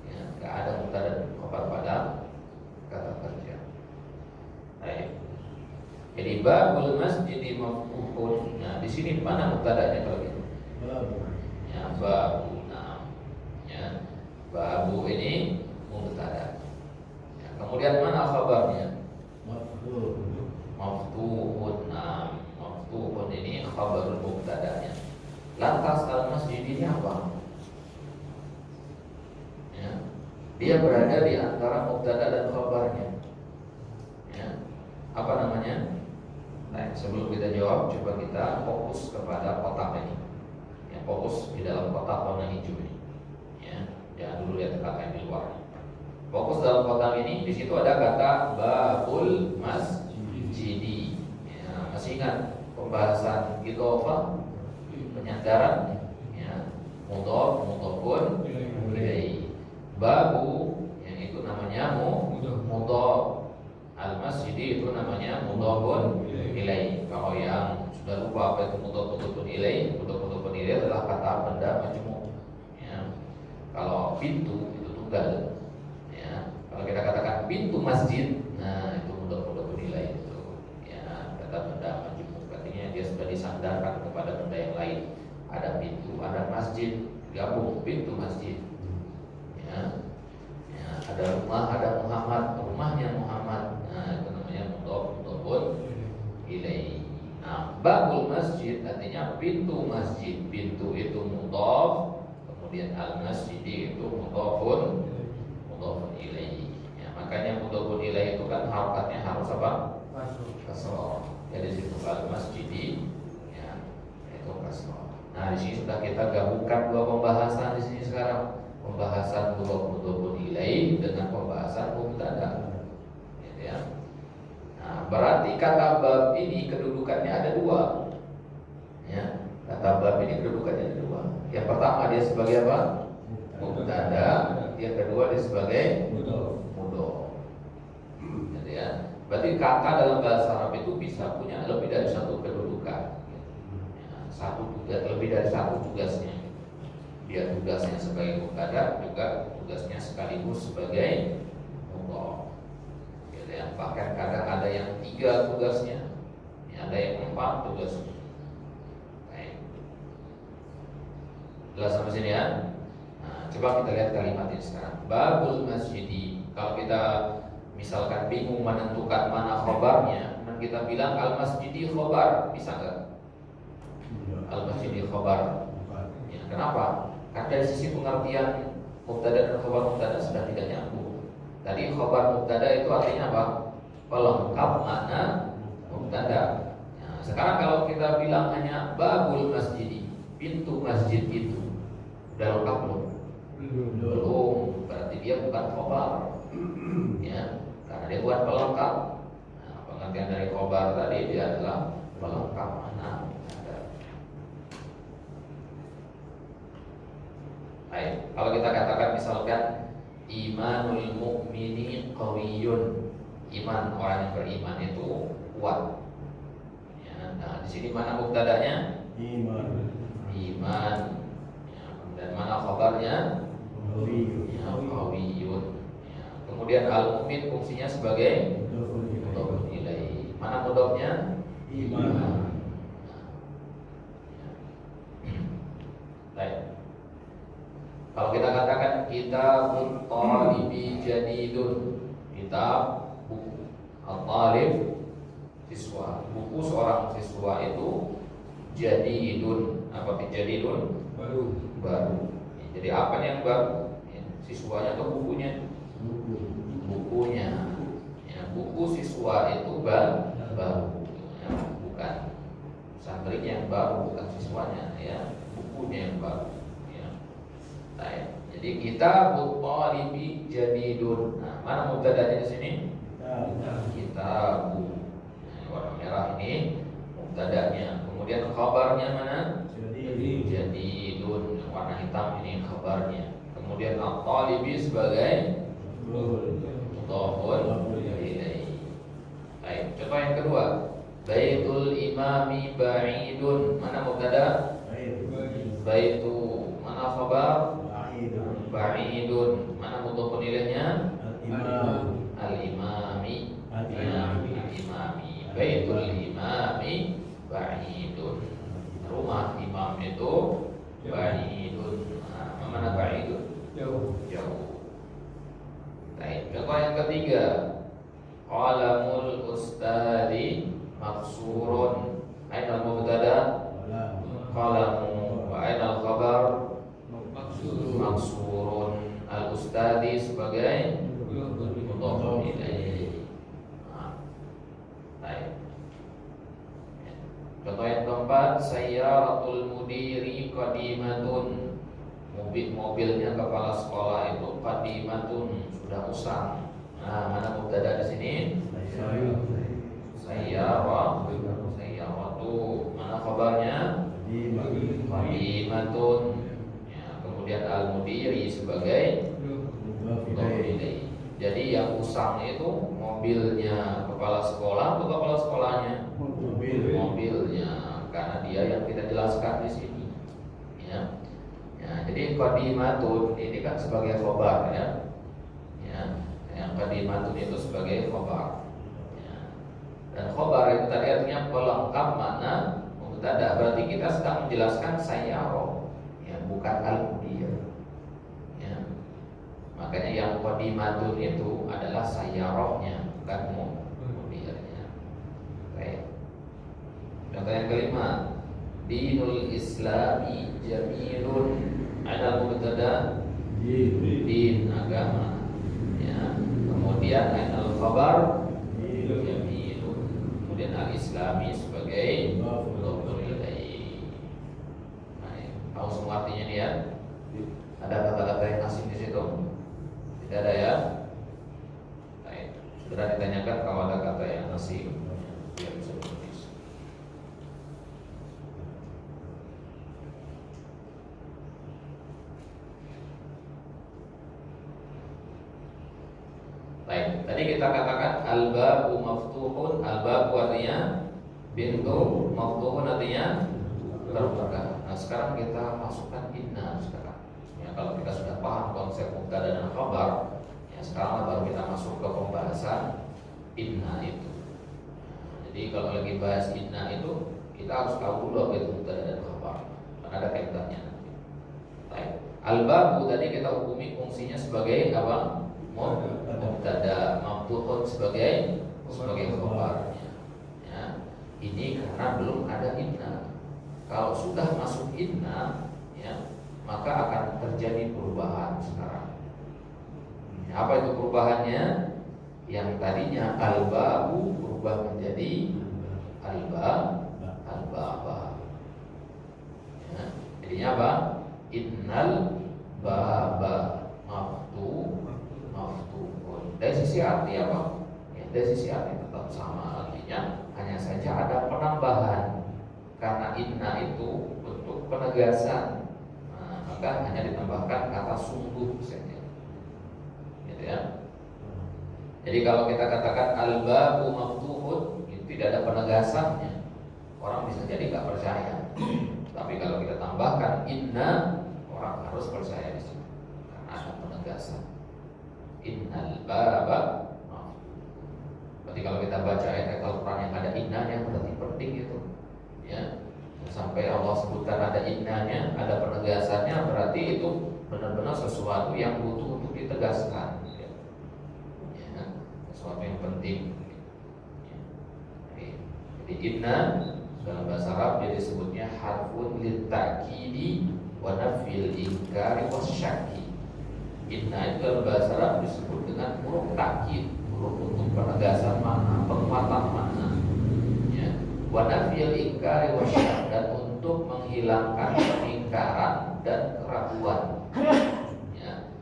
ya nggak ada mubtada dan khabar pada kata kerja. Baik. Jadi babul masjidi maftuhun. Nah di sini mana mubtadanya kalau gitu? Babu. Ya babu. Nah, ya babu ini mubtada. Ya, kemudian mana khabarnya? Maftuhun. Maftuhun. Nah, maftuhun ini khabarul mubtadanya. Lantas al-masjid ini apa? Ya. Dia berada di antara mubtada dan khabarnya. Ya. Apa namanya? Nah, sebelum kita jawab, coba kita fokus kepada kotak ini. Ya, fokus di dalam kotak warna hijau ini. Ya, jangan dulu lihat kata yang di luar. Fokus dalam kotak ini, di situ ada kata babul masjidi. Ya, masih ingat pembahasan idhofah, penyandaran, ya, mudhof, mudhofun ilaih. Babu yang itu namanya mudhof. Al-masjidi itu namanya mudhofun ilaih. Kalau yang sudah lupa apa itu mudhofun ilaih, mudhofun ilaih adalah kata benda majmu'. Ya. Kalau pintu itu tunggal. Ya. Kalau kita katakan pintu masjid, nah itu mudhofun ilaih itu. Ya, kata benda majmu'. Artinya dia sudah disandarkan kepada benda yang lain. Ada pintu, ada masjid, gabung pintu masjid. Ya. Ya, ada rumah, ada Muhammad, rumahnya Muhammad. Nah, itu namanya mudhofun ilaih. Nah, babul masjid artinya pintu masjid. Pintu itu mudhof, kemudian al-masjid itu mudhofun ilaih. Ya, makanya mudhofun ilaih itu kan harokatnya harus apa? Kasroh. Jadi situ al-masjid ya, itu kasroh. Nah, di sini sudah kita gabungkan dua pembahasan di sini sekarang. Pembahasan mudhofun ilaih dengan pembahasan mubtada. Gitu ya. Nah, berarti kata bab ini kedudukannya ada dua. Ya, kata bab ini kedudukannya ada dua. Yang pertama dia sebagai apa? Mubtada. Yang kedua dia sebagai mudhof. Gitu ya. Berarti kata dalam bahasa Arab itu bisa punya lebih dari satu kedudukan. Lebih dari satu tugasnya. Dia tugasnya sebagai mubtada, juga tugasnya sekaligus sebagai mudhaf. Yang bahkan kadang ada yang 3 tugasnya, ada yang 4 tugasnya. Baik. Jelas sampai sini ya. Nah, coba kita lihat kalimat ini sekarang. Babul masjidi. Kalau kita misalkan bingung menentukan mana khobarnya, dan kita bilang al masjidi khobar, bisa nggak? Al masjidi khobar. Ya, kenapa? Karena dari sisi pengertian mubtada dan khobar mubtada sudah tidak nyambung. Tadi khobar mubtada itu artinya apa? Pelengkap makna mubtada. Ya, sekarang kalau kita bilang hanya babul masjidi, pintu masjid itu, udah lengkap belum? Belum. Berarti dia bukan khobar. Ya, karena dia bukan pelengkap. Nah, pengertian dari khobar tadi dia adalah pelengkap makna mubtada. Baik, kalau kita katakan misalkan imanul mu'mini qawiyyun, iman orang yang beriman itu kuat. Ya, nah di sini mana mubtadanya? Iman. Ya, dan mana khabarnya? Ya, qawiyyun. Ya, kemudian al-mu'min fungsinya sebagai mudhof ilaih. Mana mudhofnya? Iman. Baik. Kalau kita katakan kitabut talibi jadidun, kitab buku, al-talib siswa, buku seorang siswa itu jadidun. Apa jadidun? Baru. Ya, jadi apa yang baru? Ya, siswanya atau bukunya? Bukunya. Ya, buku siswa itu baru, ya, bukan santrinya yang baru, bukan siswanya, ya, bukunya yang baru. Jadi kita talibi jadidun. Nah, mana mubtadanya di sini? Kitabu. Nah, warna merah ini mubtadanya. Kemudian khabarnya mana? Jadidun. Warna hitam ini khabarnya. Kemudian at-talibi sebagai mudhofun ilaih. Baik, contoh yang kedua. Baitul imami ba'idun. Mana mubtada? Baitu. Mana khabar? Ba'idun. Mana mudhofun ilaihnya? Al-imami. Al-imami. Baitul imami ba'idun. Rumah imam itu ba'idun. Nah, mana ba'idun? Jauh. Baik. Contoh yang ketiga. Qalamul ustadi maksurun. Aina al-mubtada? Qalamu. Wa aina al-khabar? Maksurun. Al-ustadi sebagai mudhofun ilaih. Baik. Contoh yang keempat, sayyaratul mudiri qadimatun. Mobilnya kepala sekolah itu qadimatun, sudah usang. Nah, mana mubtada di sini? Sayyaratu. Mana khabarnya? Qadimatun. Kemudian al-mudiri sebagai mudhofun ilaih. Jadi yang usang itu mobilnya kepala sekolah atau kepala sekolahnya? Mobilnya, karena dia yang kita jelaskan di sini. Ya. Ya, jadi qadimatun ini kan sebagai khobar, ya. Ya, yang qadimatun itu sebagai khobar. Ya. Dan khobar itu tadi artinya pelengkap makna mubtada. Berarti kita sedang menjelaskan sayyara, ya, bukan al-mudir. Ya. Makanya yang qadimatun itu adalah sayyarahnya, bukan mudirnya. Baik. Contoh yang kelima, dinul islami jamilun. Ada mubtada? Din, agama. Ya. Kemudian al khabar jamilun. Kemudian al-islami sebagai mudhofun ilaih. Tahu semua artinya dia? Ada kata-kata yang asing di situ? Tidak ada, ya? Baik. Segera ditanyakan kalau ada kata yang asing. Dia bisa menulis. Baik. Tadi kita katakan al-babu maftuhun, al-babu artinya pintu, maftuhun artinya terbuka. Nah sekarang kita masukkan inna sekarang. Ya, kalau kita sudah paham konsep mubtada dan khabar, ya sekarang baru kita masuk ke pembahasan inna itu. Jadi kalau lagi bahas inna itu kita harus tahu dulu apa itu mubtada dan khabar. Karena ada kaitannya nanti. Baik. Al-babu tadi kita hukumi fungsinya sebagai apa? Mubtada, maftuhun sebagai khabarnya. Ya. Ini karena belum ada inna. Kalau sudah masuk inna, ya, maka akan terjadi perubahan sekarang. Ya, apa itu perubahannya? Yang tadinya al-babu berubah menjadi al-baba. Ya, jadinya apa? Innal baba maftuhun. Dari sisi arti apa? Ya, dari sisi arti tetap sama artinya, hanya saja ada penambahan. Karena inna itu bentuk penegasan, nah, maka hanya ditambahkan kata sungguh saja, gitu ya. Jadi kalau kita katakan al-babu maftuhun, itu tidak ada penegasannya, orang bisa jadi nggak percaya. Tapi kalau kita tambahkan inna, orang harus percaya di situ karena ada penegasan. Innal baba maftuhun. Berarti kalau kita baca ayat Al-Quran yang ada innanya, berarti penting itu. Ya, sampai Allah sebutkan ada innanya, ada penegasannya, berarti itu benar-benar sesuatu yang butuh untuk ditegaskan. Ya, sesuatu yang penting. Ya. Jadi inna dalam bahasa Arab dia disebutnya harfun litakidi wa nafil inkari wasyaki. Inna itu dalam bahasa Arab disebut dengan huruf takkid, huruf untuk penegasan makna, penguatan makna. Wa nafil ingkari wasyak, dan untuk menghilangkan pengingkaran dan keraguan. Ya.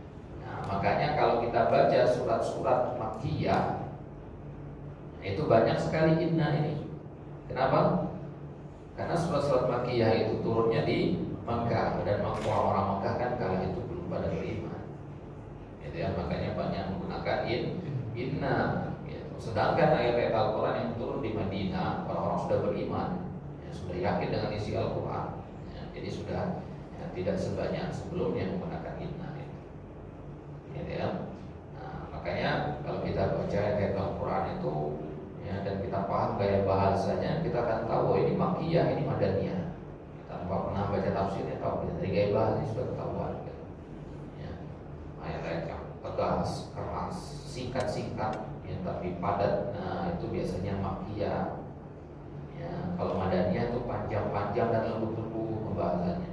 Nah, makanya kalau kita baca surat-surat Makkiyah, itu banyak sekali inna ini. Kenapa? Karena surat-surat Makkiyah itu turunnya di Makkah, dan orang-orang Makkah kan kala itu belum pada beriman. Gitu ya, makanya banyak menggunakan inna. Sedangkan ayat-ayat Al-Quran yang turun di Madinah, orang-orang sudah beriman, ya, sudah yakin dengan isi Al-Quran, ya, jadi sudah ya, tidak sebanyak sebelumnya menggunakan inna itu. Ya. Nah, makanya kalau kita baca ayat Al-Quran itu, ya, dan kita paham gaya bahasanya, kita akan tahu oh, ini Makkiyah, ini Madaniyah. Tanpa pernah baca tafsirnya, tahu dari gaya bahasanya sudah ketahuan. Gitu. Ya. Ayat-ayat yang tegas, keras, singkat-singkat, ya, tapi padat. Nah, itu biasanya Makkiyah. Ya, kalau Madaniyah itu panjang-panjang dan lembut-lembut pembahasannya.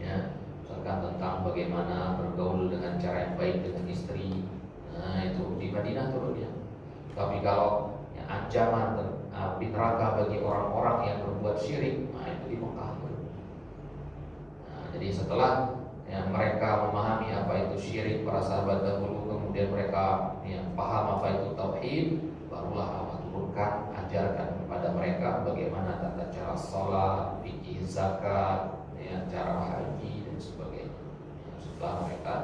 Ya, misalkan tentang bagaimana bergaul dengan cara yang baik dengan istri. Nah, itu di Madinah turunnya. Tapi kalau ya, ancaman api neraka bagi orang-orang yang berbuat syirik, nah itu di Mekah. Nah, jadi setelah ya, mereka memahami apa itu syirik para sahabat dahulu, kemudian mereka ya, paham apa itu tauhid, barulah Allah turunkan, ajarkan kepada mereka bagaimana tata cara sholat, fikih zakat, ya, cara haji dan sebagainya. Ya, setelah mereka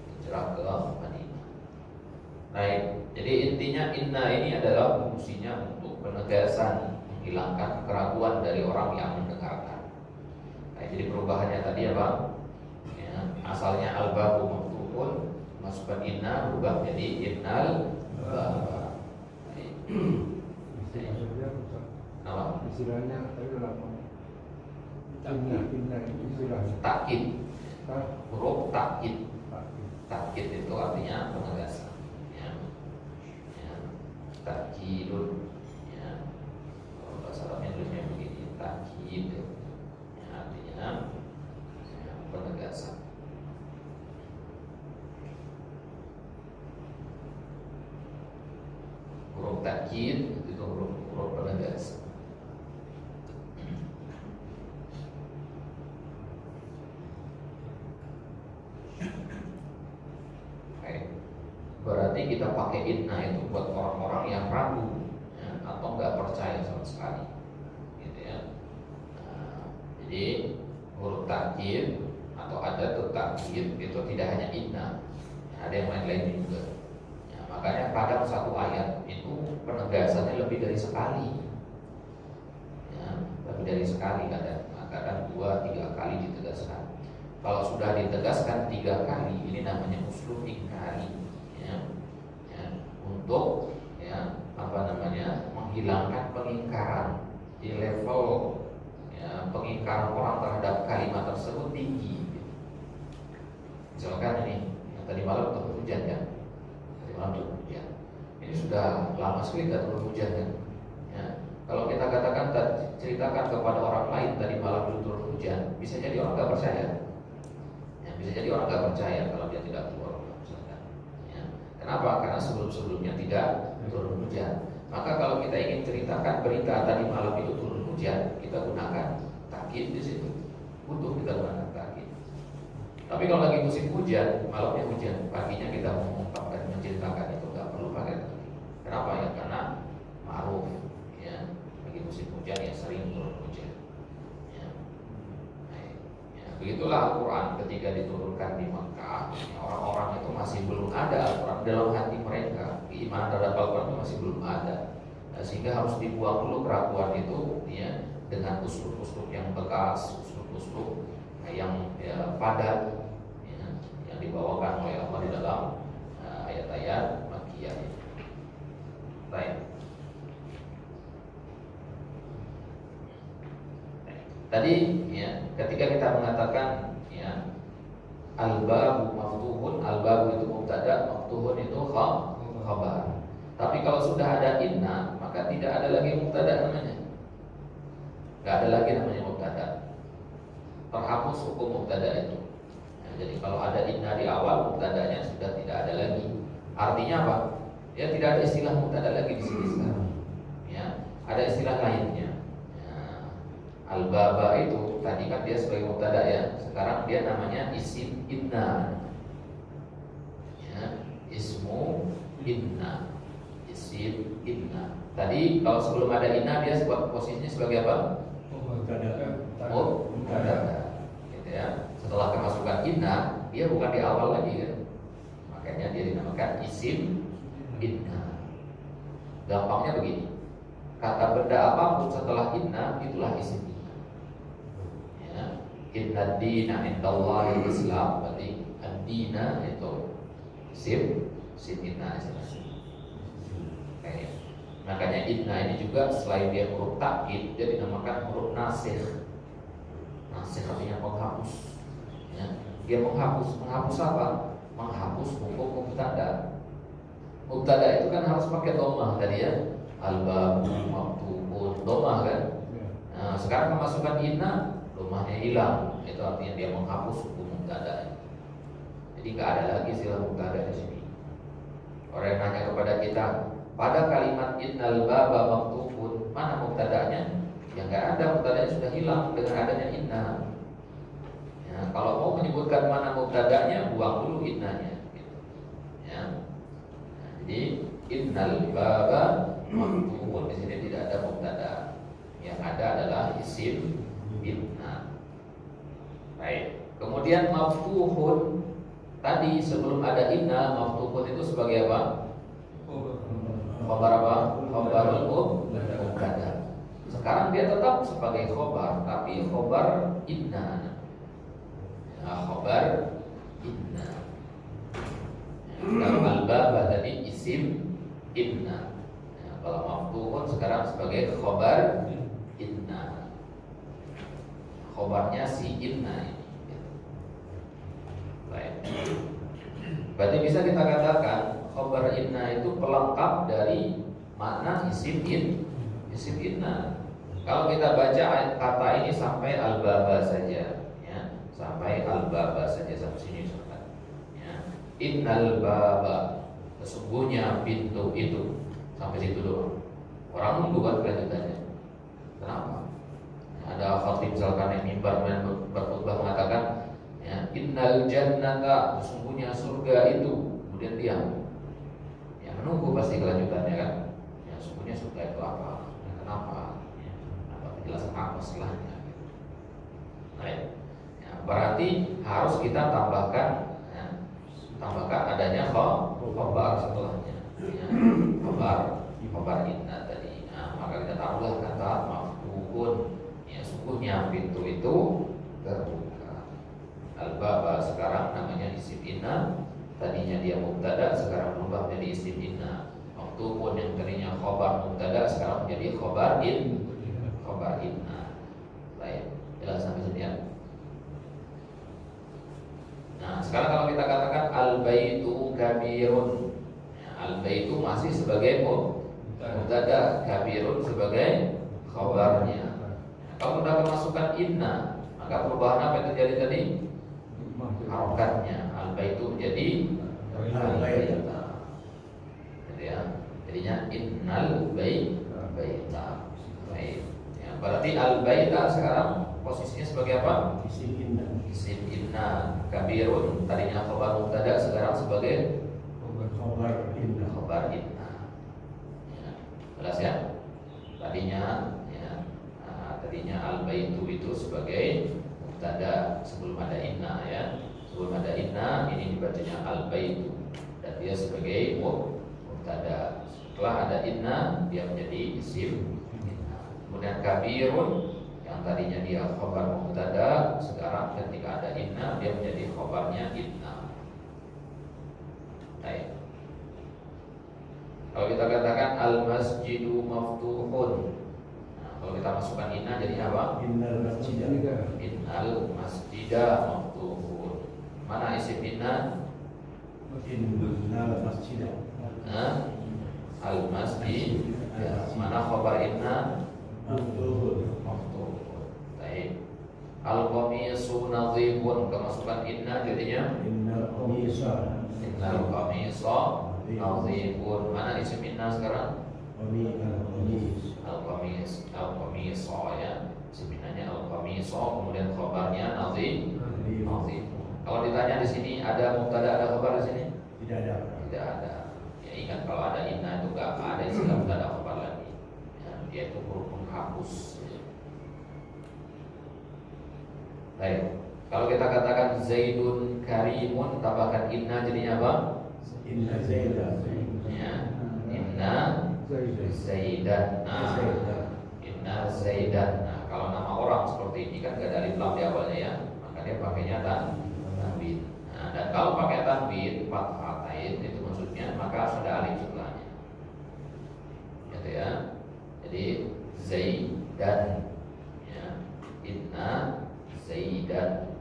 hijrah ke Madinah. Baik, jadi intinya inna ini adalah fungsinya untuk penegasan, menghilangkan keraguan dari orang yang mendengarkan. Nah, jadi perubahannya tadi apa? Asalnya al-babu maftuhun, masukkan inna berubah menjadi innal baba. Apa? Istilahnya tadi apa? Inna itu istilahnya Takkid. Huruf takkid. Takkid itu artinya penegasan. Ya. Ya. Takkidun. Ya. Kalau bahasa Arabnya tulisnya begini, takkid. Ya, artinya ya, penegasan. Huruf takkid itu huruf penegas. Berarti kita pakai inna itu buat orang-orang yang ragu ya, atau nggak percaya sama sekali, gitu ya. Nah, jadi huruf takkid atau ada tuh takkid itu tidak hanya inna, ya, ada yang lain-lain juga. Ya, maka Makanya kadang satu ayat itu penegasannya lebih dari sekali, ya, lebih dari sekali kadang 2-3 kali ditegaskan. Kalau sudah ditegaskan 3 kali, ini namanya uslub ingkari, ya, ya, untuk ya menghilangkan pengingkaran di level ya, pengingkaran orang terhadap kalimat tersebut tinggi. Misalkan ini yang tadi malam turun hujan ya, tadi malam turun hujan. Ini sudah lama sekali tidak turun hujan kan. Ya, kalau kita katakan ceritakan kepada orang lain tadi malam turun hujan, bisa jadi orang nggak percaya. Bisa jadi orang nggak percaya kalau dia tidak keluar rumah misalkan. Ya. Kenapa? Karena sebelum-sebelumnya tidak turun hujan. Maka kalau kita ingin ceritakan berita tadi malam itu turun hujan, kita gunakan takkid di situ. Butuh kita gunakan takkid. Tapi kalau lagi musim hujan, malamnya hujan, paginya kita mengungkapkan menceritakan itu nggak perlu pakai takkid. Kenapa ya? Karena ma'ruf. Ya, lagi musim hujan ya sering turun hujan. Begitulah Al-Quran ketika diturunkan di Mekah, orang-orang itu masih belum ada Al-Quran dalam hati mereka, keimanan terhadap Al-Quran itu masih belum ada, sehingga harus dibuang dulu keraguan itu, ya, dengan uslub-uslub yang bekas, uslub-uslub yang ya, padat, ya, yang dibawakan oleh Allah di dalam ayat-ayat Makkiyah. Baik. Tadi ya, ketika kita mengatakan ya al-babu maftuhun, al-babu itu mubtada, maftuhun itu khabar. Tapi kalau sudah ada inna, maka tidak ada lagi mubtada namanya. Enggak ada lagi namanya mubtada. Terhapus hukum mubtada itu. Ya, jadi kalau ada inna di awal, mubtadanya sudah tidak ada lagi. Artinya apa? Ya tidak ada istilah mubtada lagi di sini sekarang. Ya, ada istilah lainnya. Al-baba itu tadi kan dia sebagai mubtada ya, sekarang dia namanya isim inna, ya, ismu inna, isim inna. Tadi kalau sebelum ada inna dia posisinya sebagai apa? Mubtada, gitu ya. Setelah kemasukan inna dia bukan di awal lagi kan, makanya dia dinamakan isim inna. Gampangnya begini, kata benda apapun setelah inna itulah isim. Inna dina indallahi Islam, berarti ad-dina itu sim inna istilahnya. Makanya inna ini juga selain dia huruf takkid, dia dinamakan huruf nasikh. Nasikh artinya penghapus. Ya. Dia menghapus apa? Menghapus hukum mubtada. Mubtada itu kan harus pakai dhammah tadi ya. Al-babu maftuhun, dhammah kan. Nah, sekarang kemasukan inna, dhammahnya hilang, itu artinya dia menghapus hukum mubtada. Jadi nggak ada lagi istilah mubtada di sini. Orang yang nanya kepada kita, pada kalimat innal baba maftuhun, mana mubtadanya? Ya nggak ada, mubtadanya sudah hilang dengan adanya inna. Ya, kalau mau menyebutkan mana mubtadanya, buang dulu innanya. Gitu. Ya. Nah, jadi innal baba maftuhun, di sini tidak ada mubtada. Yang ada adalah isim inna. Baik. Kemudian maftuhun tadi sebelum ada inna, maftuhun itu sebagai apa? Khabar apa? Khabarul mubtada. Sekarang dia tetap sebagai khabar, tapi khabar inna. Ya, khabar inna. Kalau al-baba tadi isim inna. Ya, kalau maftuhun sekarang sebagai khabar inna. Khobarnya si inna ini. Baik. Berarti bisa kita katakan khobar inna itu pelengkap dari makna isim inna. Kalau kita baca kata ini sampai al-baba saja, ya, sampai al-baba saja sampai sini saudara. Ya. Innal baba, sesungguhnya pintu itu, sampai situ doang. Orang nunggu kan kelanjutannya. Kenapa? Ada khatib misalkan yang mimbar dan berkhutbah mengatakan, ya, innal jannata, sesungguhnya surga itu, kemudian diam. Ya, menunggu pasti kelanjutannya kan. Ya, sesungguhnya surga itu apa? Ya, kenapa? Ya, apa penjelasan apa setelahnya? Baik. Ya, berarti harus kita tambahkan adanya khabar setelahnya. ya, khobar inna tadi. Nah, maka kita taruhlah kata maftuhun, ya sungguhnya pintu itu terbuka. Al-baba sekarang namanya isim inna, tadinya dia mubtada sekarang berubah menjadi isim inna. Maftuhun yang tadinya khobar mubtada sekarang menjadi khobar inna. Baik, jelas sampai sini ya. Nah, sekarang kalau kita katakan al-baitu kabirun, ya, al-baitu masih sebagai mubtada, kabirun sebagai khabarnya. Kalau sudah kemasukan inna, maka perubahan apa yang terjadi tadi? Harokatnya al-baitu menjadi al-baita. Gitu ya. Jadinya innal baita. Baik. Ya, berarti al-baita sekarang posisinya sebagai apa? Isim inna kabirun, tadinya khabar mubtada sekarang sebagai khabar inna. Ya, jelas ya? Tadinya al-baitu itu sebagai mubtada sebelum ada inna ya. Sebelum ada inna ini dibacanya al-baitu dan dia sebagai mubtada. Setelah ada inna dia menjadi isim inna. Kemudian kabirun yang tadinya dia khabar mubtada sekarang ketika ada inna dia menjadi khabarnya inna. Baik. Kalau kita katakan al-masjidu maftuhun, nah, kalau kita masukkan inna jadi apa? Innal masjida maftuhun. Mana isim inna? Innal masjida. Nah, al-masjid. Ya, mana khabar inna? Maftuhun. Baik. Al-qamisu nadhifun, kemasukan inna jadinya Innal qamisa nadhifun. Mana isim inna sekarang? al-qamis. Al-qamiso ya. Isim innanya al-qamiso, kemudian khabarnya nadhifun. Kalau ditanya di sini ada mubtada ada khabar di sini? Tidak ada. Tidak ada. Ya ingat kalau ada inna itu enggak ada istilah mubtada khabar lagi. Ya, dia itu huruf penghapus. Baik. Kalau kita katakan Zaidun karimun, tambahkan inna jadinya apa? Inna zaidan. Ya. Inna Zaidan. Nah, inna Zaidan. Nah, kalau nama orang seperti ini kan gak ada alif lam di awalnya ya, maka dia pakainya tanwin. Nah, dan kalau pakai tanwin fathatain itu maksudnya maka harus ada alif setelahnya. Gitu ya. Jadi Zaidan. Ya. Inna Zaidan.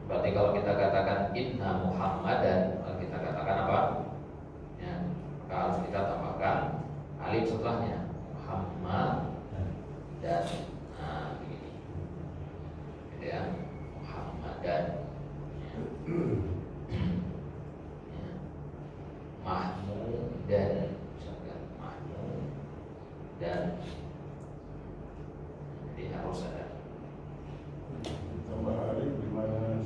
Berarti kalau kita katakan inna Muhammadan, kita katakan apa? Ya, maka harus kita tambahkan alif setelahnya. Muhammad dan begini. Gitu ya. Muhammadan. Ya. Ya. Mahmud dan Mahmud dan jadi harus ada Tambah alif di mana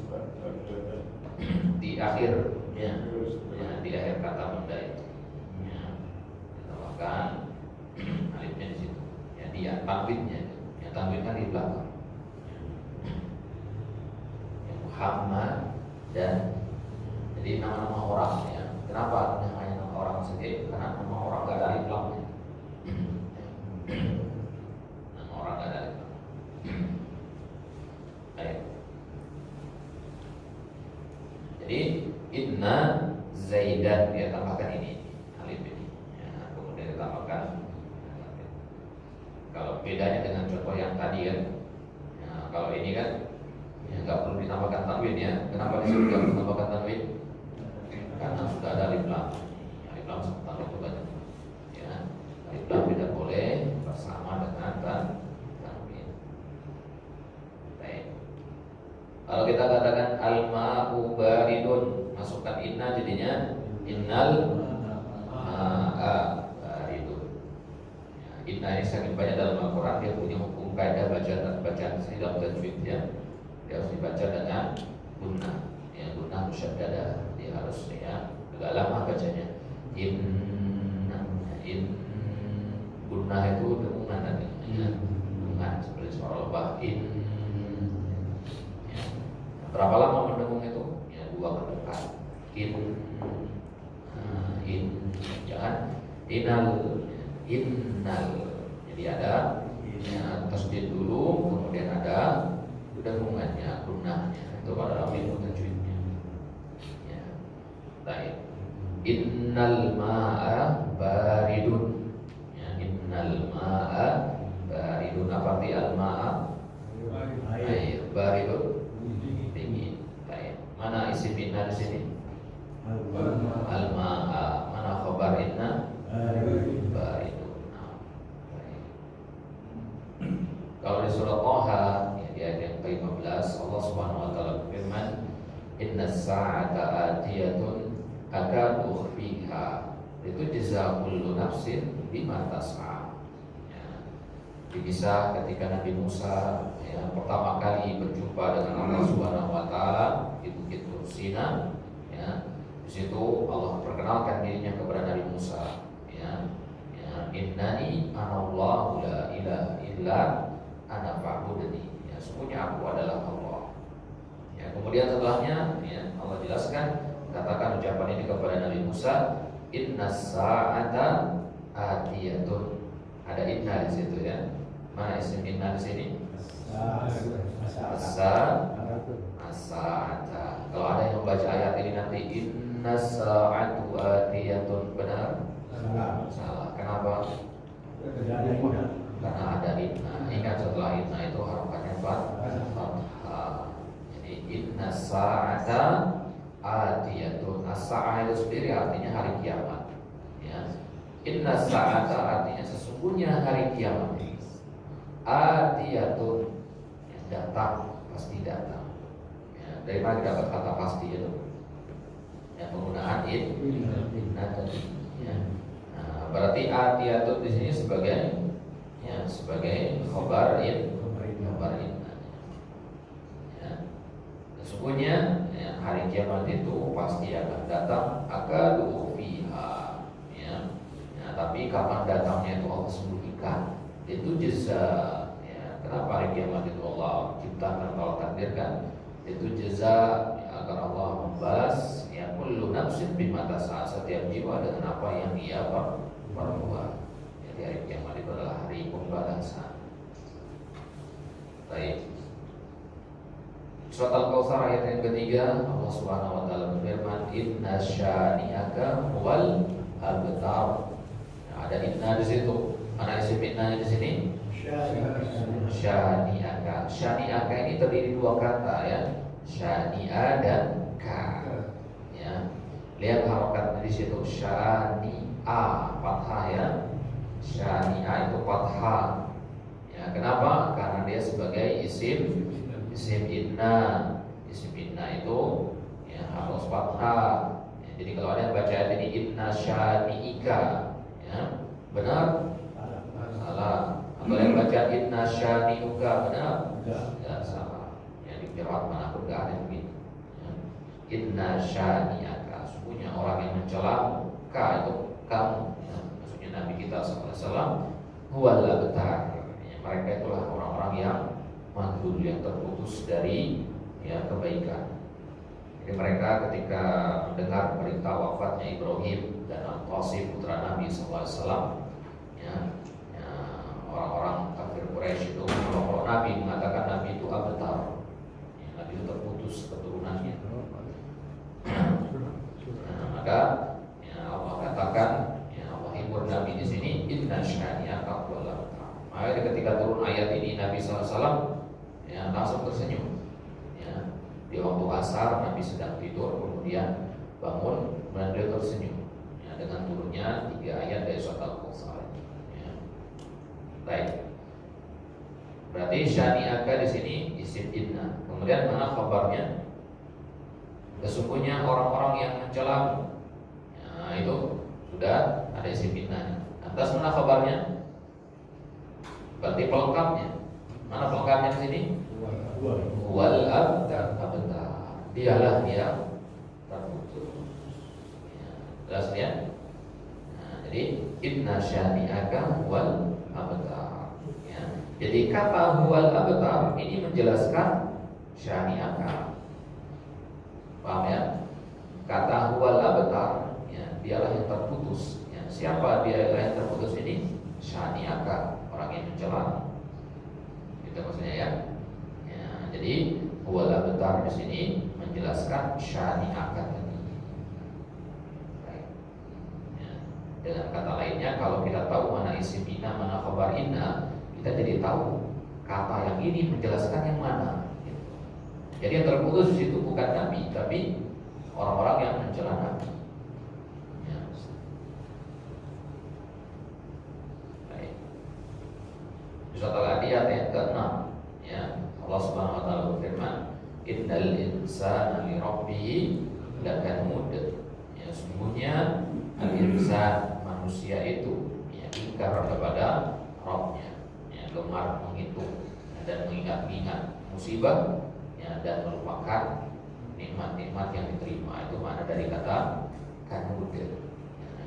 di akhir ya, di akhir kata benda itu ya, ditambahkan alifnya di situ ya, dia tanwinnya ya, tanwin kan di belakang ya, Muhammad dan jadi nama-nama orang ya. Kenapa namanya nama orang sendiri? Karena nama orang gak ada alif lamnya. Nama orang gak ada alif lam. Baik. Jadi inna Zaidan dia tambahkan ini alif ini ya, kemudian ditambahkan. Kalau bedanya dengan contoh yang tadi kan ya, kalau ini kan ya, nggak perlu ditambahkan tanwin ya. Kenapa disebut nggak perlu ditambahkan tanwin? Karena sudah ada alif lam. Alif lam tanwin itu banyak ya. Alif lam tidak boleh bersama dengan tanwin. Baik. Kalau kita katakan al-ma'u baridun, masukkan inna jadinya innal ma'a baridun. Ya, inna ini sangat banyak dalam Al-Quran, dia punya hukum kaidah bacaan dalam tajwid ya. Dia harus dibaca dengan gunnah, ya gunnah musyaddadah. Dia harus ya agak lama bacanya. In gunnah itu dengungan nanti, ya. Dengungan seperti suara lebah in. Berapa lama mendengung itu? Ya 2 kali. In. Jangan innal. Jadi ada tasdid dulu, kemudian ada dengungannya, gunnahnya. Itu pada ilmu tajwidnya. Ya. Baik. Innal ma'a baridun. Ya, innal ma'a baridun. Apa arti al-ma'a? Air. Baridun dingin. Baik. Mana isim inna di sini? Al-ma'a. Mana khabar inna? Baridun. Nah, baik. Kalau di surah Thaha ya, di ayat yang ke-15 Allah Subhanahu wa taala berfirman, "Innas sa'ata atiyatun akadu ukhfiha." Itu jazaa kullu nafsin bima tas'a. Ya. Bisa ketika Nabi Musa ya, pertama kali berjumpa dengan Allah Subhanahu wa taala di Bukit Tur Sina, ya. Di situ Allah perkenalkan dirinya kepada Nabi Musa, ya. Ya, innani anallahu la ilaha illa ana fa'budni. Ya, sesungguhnya aku adalah Allah. Ya, kemudian setelahnya ya, Allah jelaskan, katakan ucapan ini kepada Nabi Musa, innas sa'ata atiyatun. Ada inna di situ ya. Mana isim inna di sini? As-sa'ata. Kalau ada yang membaca ayat ini nanti innas sa'atu atiyatun, benar? Salah. Kenapa? Karena ada inna. Ingat setelah inna itu harapannya fathah. Jadi inna sa'ata atiyatun. As-sa'ah itu sendiri artinya hari kiamat. Ya. Inna sa'ata artinya sesungguhnya hari kiamat. Atiyatun yang datang, pasti datang. Ya. Dari mana kita dapat kata pasti itu? Ya, penggunaan inna tadi. Ya. Nah, berarti atiyatun di sini sebagai ya, sebagai khabar inna. Ya. Sesungguhnya ya, hari kiamat itu pasti akan datang, akadu fiha. Ya. Ya, tapi kapan datangnya itu Allah sembunyikan. Itu jaza. Ya. Kenapa hari kiamat itu Allah ciptakan, Allah takdirkan? Itu jaza ya, agar Allah membalas ya kullu nafsin bima tas'a, setiap jiwa dengan apa yang ia perbuat. Jadi hari kiamat itu adalah hari pembalasan. Baik. Surat Al-Kautsar ayat yang ketiga, Allah Subhanahu wa taala berfirman, "Inna syani'aka huwal abtar." Nah, ada inna di situ. Mana isim inna di sini? Syani'aka. Syani'aka ini terdiri dua kata ya. Syani'a dan ka. Ya. Lihat harokat di situ. Syani'a fathah ya. Syani'a itu fathah. Ya, kenapa? Karena dia sebagai isim inna. Isim inna itu ya harus fathah. Ya, jadi kalau ada yang baca ayat ini inna syani'ika, ya, benar? Salah. Atau yang baca inna syani'uka, benar? Tidak salah. Ya, di qiraat manapun enggak ada yang begitu. Ya. Inna syani'aka, sesungguhnya orang yang mencela ka itu kamu. Ya. Maksudnya Nabi kita SAW huwal abtar. Ya, mereka itulah orang-orang yang mandul, yang terputus dari ya kebaikan. Jadi mereka ketika mendengar berita wafatnya Ibrahim dan Al-Qasim putra Nabi SAW, ya, ya, orang-orang kafir Quraisy itu, kalau Nabi mengatakan Nabi itu abtar, ya, Nabi itu terputus keturunannya. Nah, maka ya, Allah katakan, ya, Allah hibur Nabi di sini, inna syani'aka huwal abtar. Maka ketika turun ayat ini Nabi SAW ya, langsung tersenyum. Ya, di waktu asar Nabi sedang tidur, kemudian bangun, kemudian beliau tersenyum. Ya, dengan turunnya 3 ayat dari surat Al-Kautsar. Ya. Baik. Berarti syani'aka di sini isim inna. Kemudian mana kabarnya? Sesungguhnya orang-orang yang mencela. Ya, itu sudah ada isim inna. Atas mana kabarnya? Berarti pelengkapnya. Mana pelengkapnya di sini? Wal abtar. Dialah yang terputus. Ya, jelas ya? Nah, jadi inna syani'aka wal abtar. Ya. Jadi kata huwal abtar ini menjelaskan syani'aka. Paham ya? Kata huwal abtar ya, dialah yang terputus. Ya. siapa dia yang terputus ini? Syani'aka, orang yang mencela. Itu maksudnya ya. Jadi wala betar di sini menjelaskan syani'aka tadi. Baik. Dengan kata lainnya, kalau kita tahu mana isim inna, mana khabar inna, kita jadi tahu kata yang ini menjelaskan yang mana. Gitu. Jadi yang terputus di situ bukan Nabi, tapi orang-orang yang mencela Nabi. Surat Al-Adiyat ayat ke-6 ya, Allah Subhanahu wa taala berfirman, innal insana li rabbih lakanud. Ya, sesungguhnya al-insan, manusia itu ya ingkar kepada Rabbnya, ya gemar menghitung dan mengingat-ingat musibah ya, dan melupakan nikmat-nikmat yang diterima. Itu makna dari kata kanud. Ya,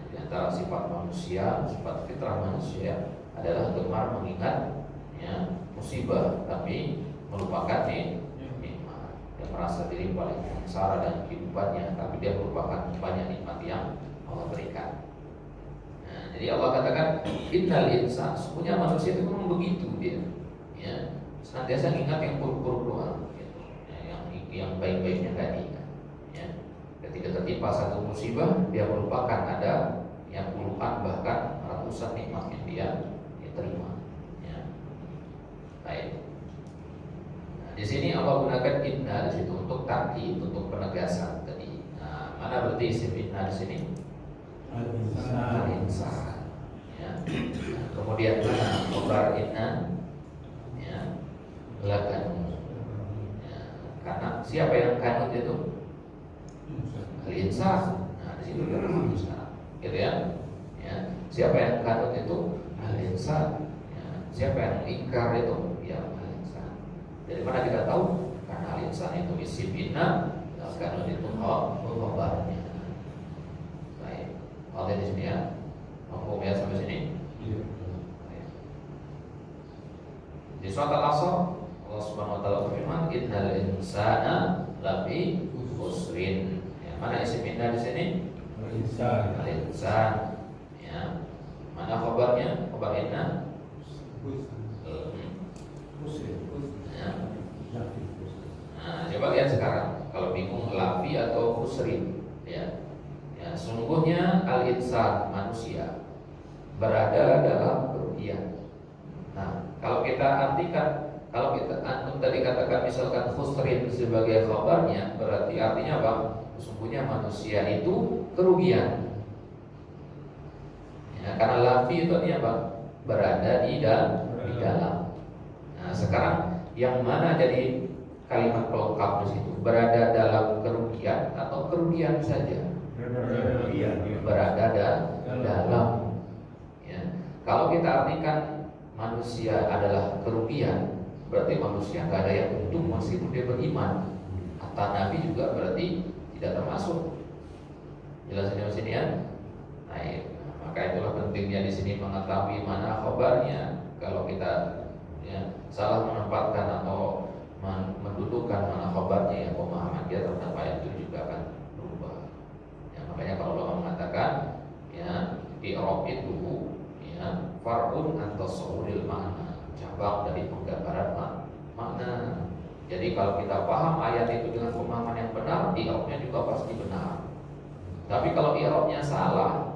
di antara sifat manusia, sifat fitrah manusia adalah gemar mengingat ya, musibah tapi melupakan nikmat. Dia merasa diri paling sengsara dan kehidupannya, tapi dia melupakan banyak nikmat yang Allah berikan. Nah, jadi Allah katakan innal insan, sesungguhnya manusia itu memang begitu dia. Ya, senantiasa ingat yang buruk-buruk doang, gitu. Ya, yang baik-baiknya gak diingat. Ya, ketika tertimpa satu musibah, dia melupakan ada yang puluhan bahkan ratusan nikmat yang dia terima. Baik. Nah, di sini Allah gunakan inna di situ untuk takkid, untuk penegasan tadi. Nah, mana berarti isim inna di sini? Al-insan. Ya. Nah, kemudian mana khabar inna? Ya. Lakanut. Ya. Karena siapa yang kanut itu? Al-insan. Nah, di situ dia sekarang. Gitu ya. Ya. Siapa yang kanut itu? Al-insan. Ya. Siapa yang ingkar itu? Ya, al-insan. Dari mana kita tahu? Karena al-insan itu isim inna, kanun itu khabarnya. Baik. Oke di sini ya. Mampu ya sampai sini? Iya. Di surat Al-Asr Allah Subhanahu wa taala berfirman, innal insana lafi khusrin. Ya, mana isim inna di sini? Al-insan. Al-insan. Ya. Mana khabarnya? Khabar inna? Ya. Nah, coba lihat sekarang kalau bingung lafi atau khusrin ya. Ya, sungguhnya al-insan, manusia berada dalam kerugian. Nah, kalau kita artikan, kalau kita antum tadi katakan misalkan khusrin sebagai khabarnya, berarti artinya apa? Sesungguhnya manusia itu kerugian. Ya, karena lafi itu artinya apa? Berada di dalam. Nah, sekarang yang mana jadi kalimat pelengkap di situ? Berada dalam kerugian atau kerugian saja? Berada dalam. Ya. Kalau kita artikan manusia adalah kerugian, berarti manusia nggak ada yang untung meskipun dia beriman. Kata Nabi juga berarti tidak termasuk. Jelasin di sini ya. Nah, maka itulah pentingnya di sini mengetahui mana khabarnya. Kalau kita ya, salah menempatkan atau mendudukkan mana khabarnya, ya pemahaman dia terhadap ayat itu juga akan berubah. Ya, makanya kalau Allah mengatakan ya i'rab itu ya far'un an tasawwuril makna, cabang dari penggambaran makna. Jadi kalau kita paham ayat itu dengan pemahaman yang benar, i'rabnya juga pasti benar. Tapi kalau i'rabnya salah,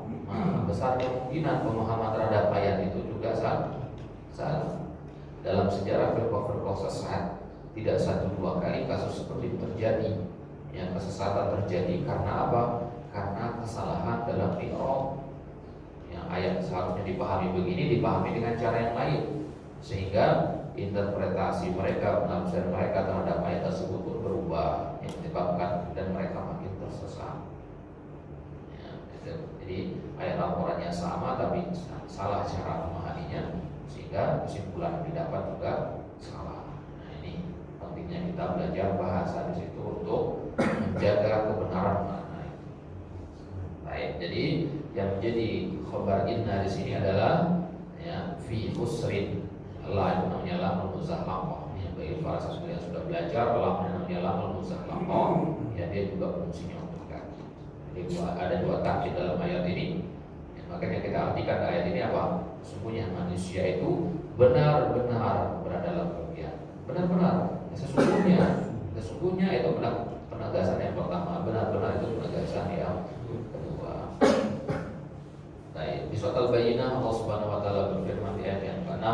besar kemungkinan pemahaman terhadap ayat itu juga salah. Dalam sejarah firqah-firqah sesat tidak 1-2 kali kasus seperti itu terjadi. Yang kesesatan terjadi karena apa? Karena kesalahan dalam i'rab. Yang ayat seharusnya dipahami begini, dipahami dengan cara yang lain, sehingga interpretasi mereka, penafsiran mereka terhadap ayat tersebut pun berubah, yang menyebabkan dan mereka makin tersesat. Ya, jadi ayat Al-Qurannya sama tapi salah cara memahaminya, sehingga kesimpulan yang didapat juga salah. Nah, ini pentingnya kita belajar bahasa di situ untuk menjaga kebenaran makna itu. Baik, jadi yang menjadi khabar inna di sini adalah ya fi khusrin. La itu namanya lamul muzahlamah. Ya, bagi para siswa yang sudah belajar, lam namanya lamul muzahlamah. Ya, dia juga fungsinya untuk ganti. Jadi ada 2 takkid dalam ayat ini. Yang Makanya kita artikan ayat ini apa? Sesungguhnya manusia itu benar-benar berada dalam kerugian. Benar-benar. Sesungguhnya itu penegasan yang pertama. Benar-benar itu penegasan yang kedua. Baik, di surat Al-Bayyinah Allah Subhanahu wa taala berfirman di ayat yang ke-6,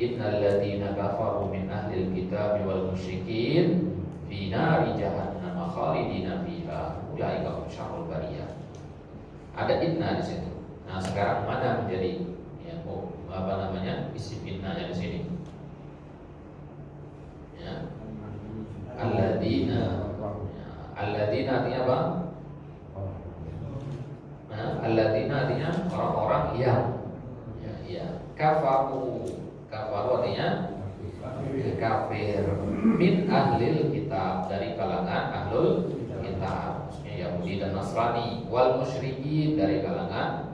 "Innal ladzina kafaru min ahlil kitabi wal musyrikin fi nari jahannam khalidina fiha ulaika hum syarrul bariyah." Ada inna di situ. Nah, sekarang mana menjadi isim innanya di sini? Ya. Alladzina. Ya. Alladzina artinya apa? Nah, alladzina artinya orang-orang yang kafaru. Kafaru artinya kafir. Min ahlil kitab, dari kalangan ahlul kitab, maksudnya Yahudi dan Nasrani. Wal musyrikin, dari kalangan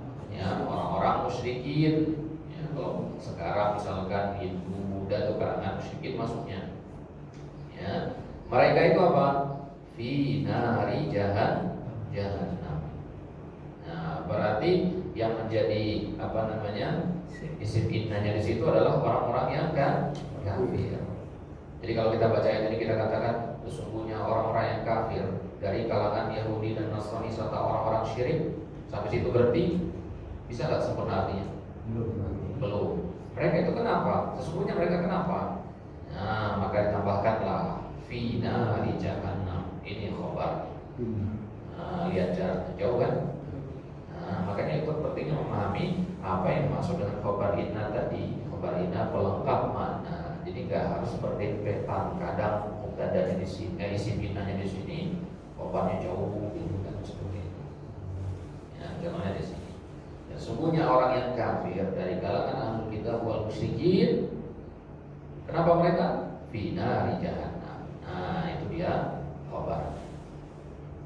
orang-orang musyrikin. Ya, kalau sekarang misalkan Hindu, Buddha itu kalangan musyrikin masuknya. Ya, mereka itu apa? Fi nari jahannam. Nah, berarti yang menjadi isim innanya di situ adalah orang-orang yang kafir. Jadi kalau kita baca ayat ini kita katakan sesungguhnya orang-orang yang kafir dari kalangan Yahudi dan Nasrani serta orang-orang syirik. Sampai situ berarti bisa nggak sempurna artinya? Belum. Mereka itu kenapa? Sesungguhnya mereka kenapa? Nah, maka ditambahkanlah fi nari jahannam. Ini khobar. Nah, lihat jaraknya jauh kan? Nah, makanya itu pentingnya memahami apa yang dimaksud dengan khobar inna tadi. Khobar inna pelengkap makna. Jadi nggak harus seperti petan. Kadang mubtada'nya di sini, isim innanya di sini, khobarnya jauh gitu kan seperti itu. Ya, contohnya di sini. Sesungguhnya orang yang kafir dari kalangan ahlul kitab wal musyrikin, kenapa mereka? Fi nari jahannam. Nah, itu dia khabar.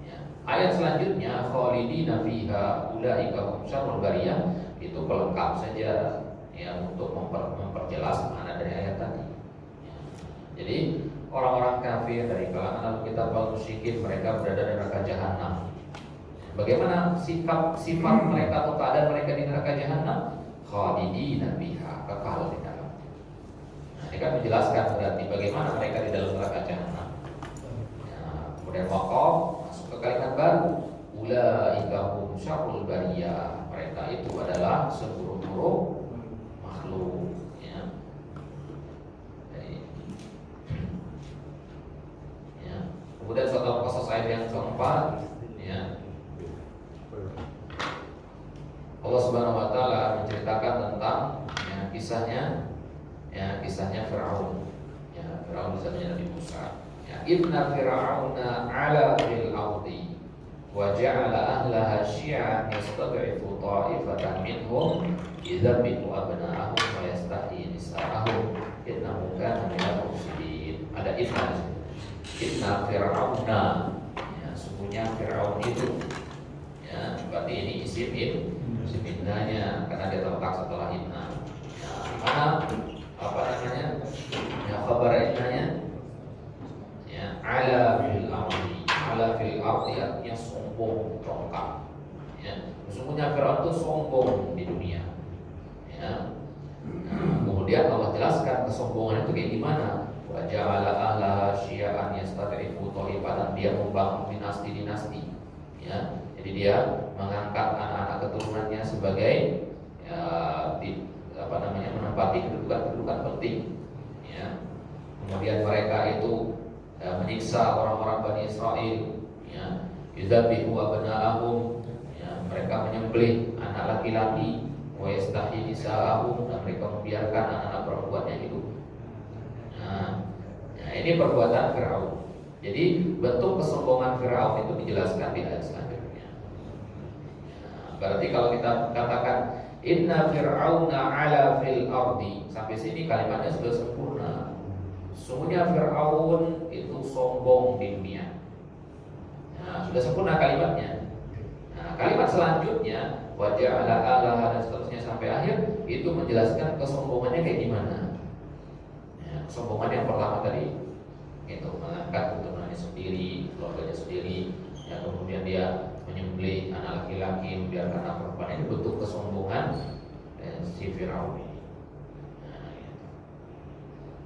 Ya. Ayat selanjutnya khalidina fiha ulaika hum syarrul bariyah, itu pelengkap saja ya untuk memperjelas makna dari ayat tadi. Ya. Jadi orang-orang kafir dari kalangan ahlul kitab wal musyrikin, mereka berada di neraka jahanam. Bagaimana sifat mereka atau keadaan mereka di neraka jahanam? Khalidina fiha, kekal di dalam. Nah, ini kan menjelaskan berarti bagaimana mereka di dalam neraka jahanam. Ya, kemudian waqaf masuk ke kalimat baru, ulaika hum syarrul bariyah. Mereka itu adalah seburuk-buruk makhluk. Ya. Ya. Kemudian suatu qasas ayat yang keempat, ya. Allah Subhanahu wa taala menceritakan tentang kisahnya Firaun. Ya, Firaun di zamannya Nabi Musa. Ya, inna fir'auna 'ala fil ardi wa ja'ala ahlaha syi'an yastad'ifu ta'ifatan minhum yadhbihu abna'ahum wa yastahyi nisa'ahum innahu kana minal mufsidin. Ada inna fir'auna. Ya, sungguhnya Firaun itu. Ya, berarti ini isim innanya karena dia terletak setelah inna. Ya, mana ya khabar innanya? Ya, ala fil ardi artinya sombong, congkak. Ya, sesungguhnya Firaun itu sombong di dunia. Ya. Nah, kemudian Allah jelaskan kesombongan itu kayak gimana? Wa ja'ala ahlaha syi'an yastad'ifu ta'ifatan, dia membangun dinasti-dinasti. Ya. Jadi dia mengangkat anak-anak keturunannya sebagai menempati kedudukan penting. Ya. Kemudian mereka itu menyiksa orang-orang Bani Israel. Ya. Yudzabihu abna'ahum. Ya. Mereka menyembelih anak laki-laki. Wa yastahyi nisa'ahum, dan mereka membiarkan anak-anak perempuannya hidup. Nah, ini perbuatan Firaun. Jadi bentuk kesombongan Firaun itu dijelaskan di ayat selanjutnya. Berarti kalau kita katakan inna fir'auna 'ala fil ardi, sampai sini kalimatnya sudah sempurna. Sungguhnya Fir'aun itu sombong di dunia. Nah, sudah sempurna kalimatnya. Nah, kalimat selanjutnya wa ja'ala alaha dan seterusnya sampai akhir itu menjelaskan kesombongannya kayak gimana. Ya, kesombongan yang pertama tadi itu mengangkat keturunannya sendiri, keluarganya sendiri, ya, kemudian dia menyembelih anak laki-laki, membiarkan anak perempuan. Ini bentuk kesombongan si Firaun ini. Nah, gitu.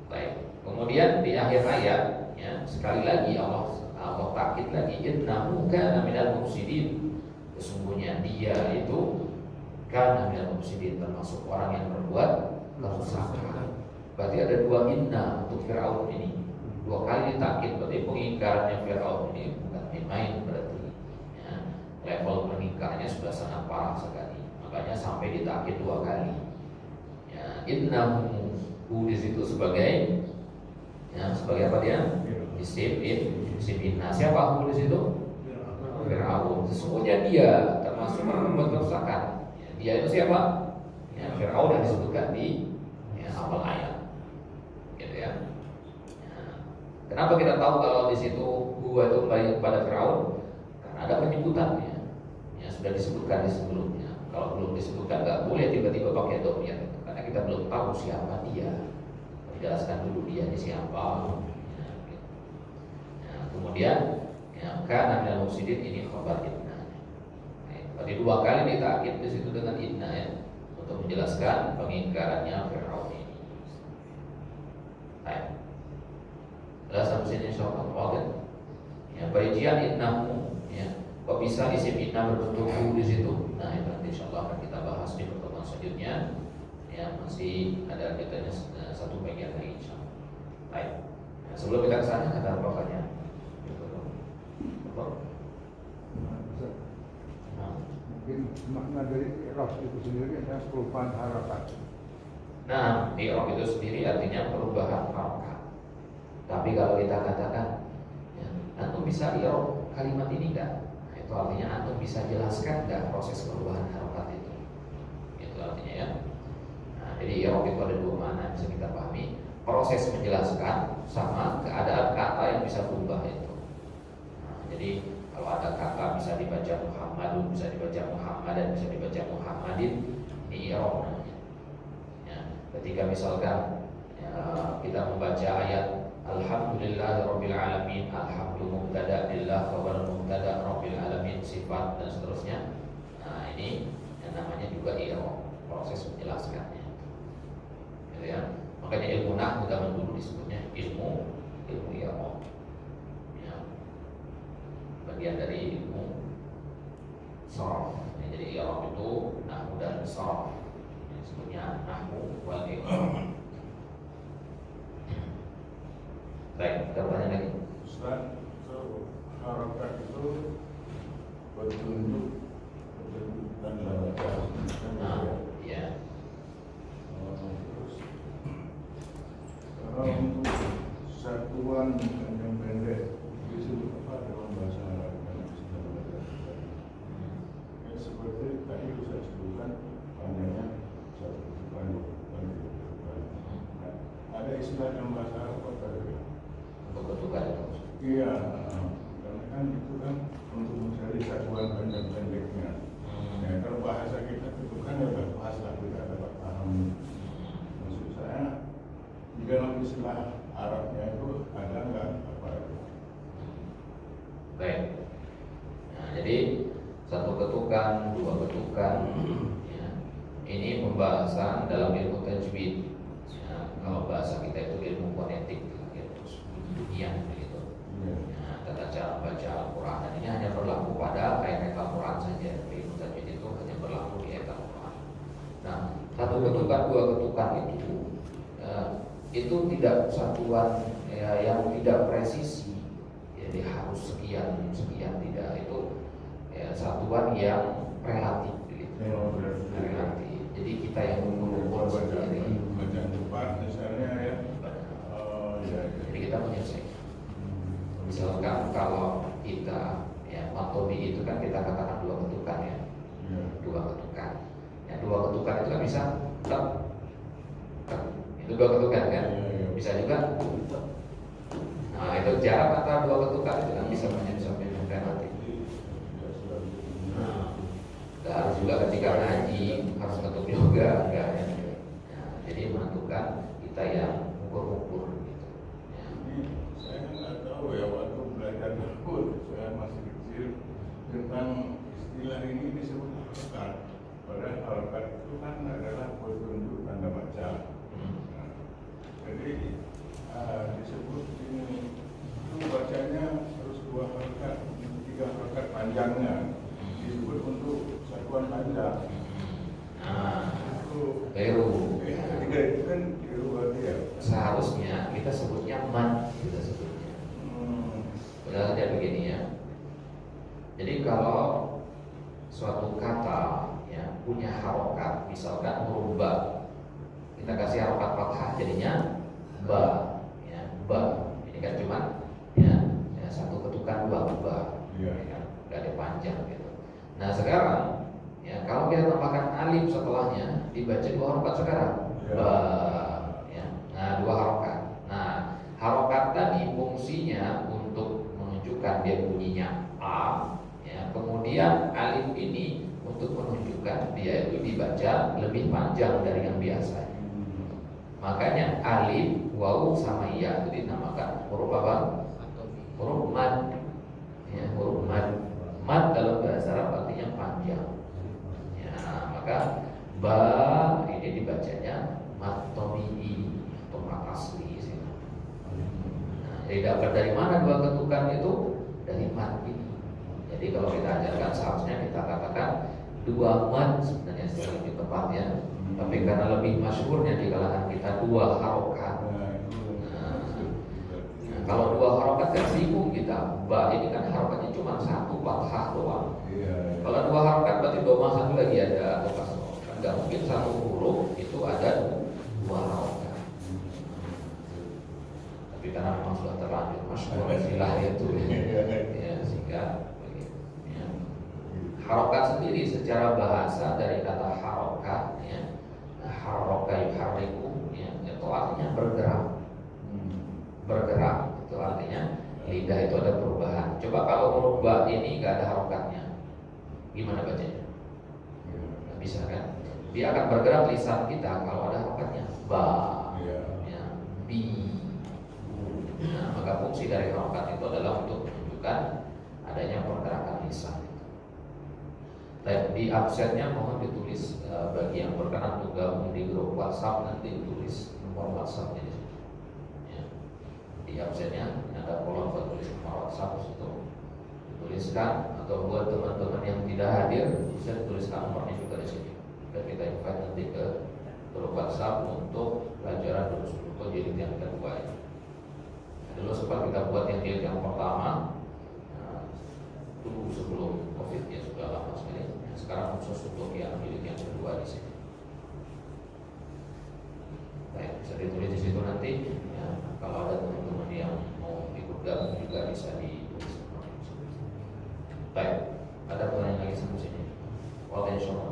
Baik. Kemudian di akhir ayat, ya, sekali lagi Allah takkid lagi, innahu kana minal mufsidin. Sesungguhnya dia itu kana minal mufsidin, termasuk orang yang berbuat kerusakan. Berarti ada dua inna untuk Firaun ini. Dua kali ditakkid, berarti pengingkarannya Firaun ini bukan main berarti. Ya, level pengingkarannya sudah sangat parah sekali. Makanya sampai ditakkid dua kali. Ya, innahu di situ sebagai, ya, sebagai apa dia? Isim inna. Siapa hu di situ? Firaun. Sesungguhnya dia termasuk orang berbuat kerusakan. Ya, dia itu siapa? Ya, Firaun yang disebutkan di awal ayat. Gitu ya. Kenapa kita tahu kalau di situ gua itu kembali kepada Firaun? Karena ada penyebutannya. Ya, sudah disebutkan di sebelumnya. Kalau belum disebutkan nggak boleh tiba-tiba pakai dhamir, karena kita belum tahu siapa dia. Jelaskan dulu dia ini siapa. Ya, gitu. Ya, kemudian ya, kana minal mufsidin ini khabar inna. Berarti dua kali ditakkid di situ dengan inna, ya, untuk menjelaskan pengingkarannya Firaun ini. Baik. Jelas sampai sini insyaallah. Ya, perincian innahu, ya. Kok bisa isim inna berbentuk hu di situ? Nah, itu nanti insyaallah akan kita bahas di pertemuan selanjutnya. Ya, masih ada kitanya satu bagian lagi insyaallah. Baik. Nah, sebelum kita ke sana ada apa pertanyaan? Mungkin makna dari i'rab itu sendiri adalah perubahan harakat. Nah, i'rab itu sendiri artinya perubahan harakat. Tapi kalau kita katakan, ya, antum bisa i'rab kalimat ini enggak? Nah, itu artinya antum bisa jelaskan enggak proses perubahan harakat itu? Itu artinya, ya. Nah, jadi i'rab itu ada dua makna yang bisa kita pahami. Proses menjelaskan sama keadaan kata yang bisa berubah itu. Nah, jadi kalau ada kata bisa dibaca Muhammadun, bisa dibaca Muhammadan, bisa dibaca Muhammadin, ini i'rab namanya. Ya, ketika misalkan, ya, kita membaca ayat Alhamdulillahirabbil alamin, alhamdu mubtada lillah, khabar mubtada rabbil alamin, sifat dan seterusnya. Nah, ini yang namanya juga i'rab, proses menjelaskannya. Gitu ya. Makanya ilmu nahwu zaman dulu disebutnya ilmu i'rab. Ya. Bagian dari ilmu sharaf. Jadi i'rab itu nahwu dan sharaf. Disebutnya nahwu wal i'rab. Baik, kita tanya lagi. Ustaz, harakat itu petunjuk dan bacaan. Nah, ya. Terus kalau untuk satuan yang pendek disebut apa dalam bahasa Arab yang sudah belajar? Ya, seperti tadi saya sebutkan panjangnya satu kali. Nah, ada istilah dalam bahasa Arab apa tadi? Untuk ketukan itu. Iya, karena kan itu kan untuk mencari satuan pendek-pendeknya. Ya, kalau bahasa kita itu kan ya bahasa kita dapat paham. Maksud saya di dalam istilah Arabnya itu ada nggak apa itu? Baik. Nah, jadi satu ketukan, dua ketukan, ya. Ini pembahasan dalam ilmu tajwid. Ya, kalau bahasa kita itu ilmu fonetik, ilmu bunyian begitu. Nah, tata cara baca Al-Quran, dan ini hanya berlaku pada ayat Al-Quran saja. Ilmu tajwid itu hanya berlaku di ayat Al-Quran. Nah, satu ketukan, dua ketukan itu tidak satuan, ya, yang tidak presisi. Jadi harus sekian tidak, itu, ya, satuan yang relatif gitu. Relatif. Jadi kita yang mengukur sendiri. Bacaan cepat misalnya ya. Ya. Jadi kita menyelesaikan. Misalkan kalau kita, ya, matobi itu kan kita katakan dua ketukan, ya. Dua ketukan. Ya, dua ketukan itu kan bisa tetap. Itu dua ketukan kan? Bisa juga. Nah, itu jarak antara dua ketukan itu kan bisa sampai relatif. Nah, harus juga ketika ngaji harus ketuk juga, enggak ya. Nah, jadi menentukan kita yang ukur-ukur gitu. Ya. Saya kan nggak tahu ya waktu belajar dulu, saya masih kecil tentang Jadi disebut ini itu bacanya harus 2 harakat, 3 harakat panjangnya disebut untuk satuan panjang. Itu Keliru. itu kan keliru berarti ya. Seharusnya kita sebutnya mad, kita sebutnya. Padahal dia begini ya. Jadi kalau suatu kata ya punya harokat, misalkan huruf ba, kita kasih harokat fathah jadinya ba, ya ba. Ini kan cuma ya satu ketukan ba, Iya. ya kan, nggak ada panjang gitu. Nah sekarang ya kalau kita tambahkan alif setelahnya dibaca 2 harokat sekarang Ya. ba, ya. Nah 2 harokat. Nah harokat tadi fungsinya untuk menunjukkan dia bunyinya a, ya. Kemudian alif ini untuk menunjukkan dia itu dibaca lebih panjang dari yang biasa. Makanya alif, waw sama ya itu dinamakan huruf apa? Huruf mad. Ya, huruf mad. Mad dalam bahasa Arab artinya panjang. Ya, maka ba ini dibacanya mad tabi'i atau mad asli sih. Nah, jadi dapat dari mana 2 ketukan itu? Dari mad ini. Jadi kalau kita ajarkan seharusnya kita katakan 2 mad sebenarnya secara lebih tepat ya. Tapi karena lebih masyhurnya di kalangan kita 2 harokat. Nah, kalau 2 harokat kan bingung kita. Ba ini kan harokatnya cuma 1 fathah doang. Iya. Kalau 2 harokat berarti doma 1 lagi ada atau kasroh. Kan nggak mungkin 1 huruf itu ada 2 harokat. Tapi karena memang sudah terlanjur masyhur istilah itu ya sehingga begitu, ya. Harokat sendiri secara bahasa dari kata harokat ya. Haroka yuhariku ya, itu artinya bergerak. Bergerak itu artinya lidah itu ada perubahan. Coba kalau huruf ba ini nggak ada harokatnya, gimana bacanya? Nggak bisa kan? Dia akan bergerak lisan kita kalau ada harokatnya. Ba, ya, bi. Nah, maka fungsi dari harokat itu adalah untuk menunjukkan adanya pergerakan lisan. Di absennya mohon ditulis bagi yang berkenan untuk gabung di grup WhatsApp nanti ditulis nomor WhatsAppnya di situ. Ya. Di absennya ada kolom buat tulis nomor WhatsApp itu dituliskan atau buat teman-teman yang tidak hadir bisa dituliskan nomornya juga di sini. Dan kita invite nanti ke grup WhatsApp untuk pelajaran terus untuk jilid yang kedua ini. Dulu sempat kita buat yang jilid yang pertama. Dulu sebelum COVID ya sudah lama sekali. Sekarang khusus untuk yang milik yang kedua di sini. Baik, bisa ditulis di situ nanti. Ya, kalau ada teman-teman yang mau ikut gabung juga bisa ditulis. Baik, ada pertanyaan lagi sampai sini. Wallah insyaallah.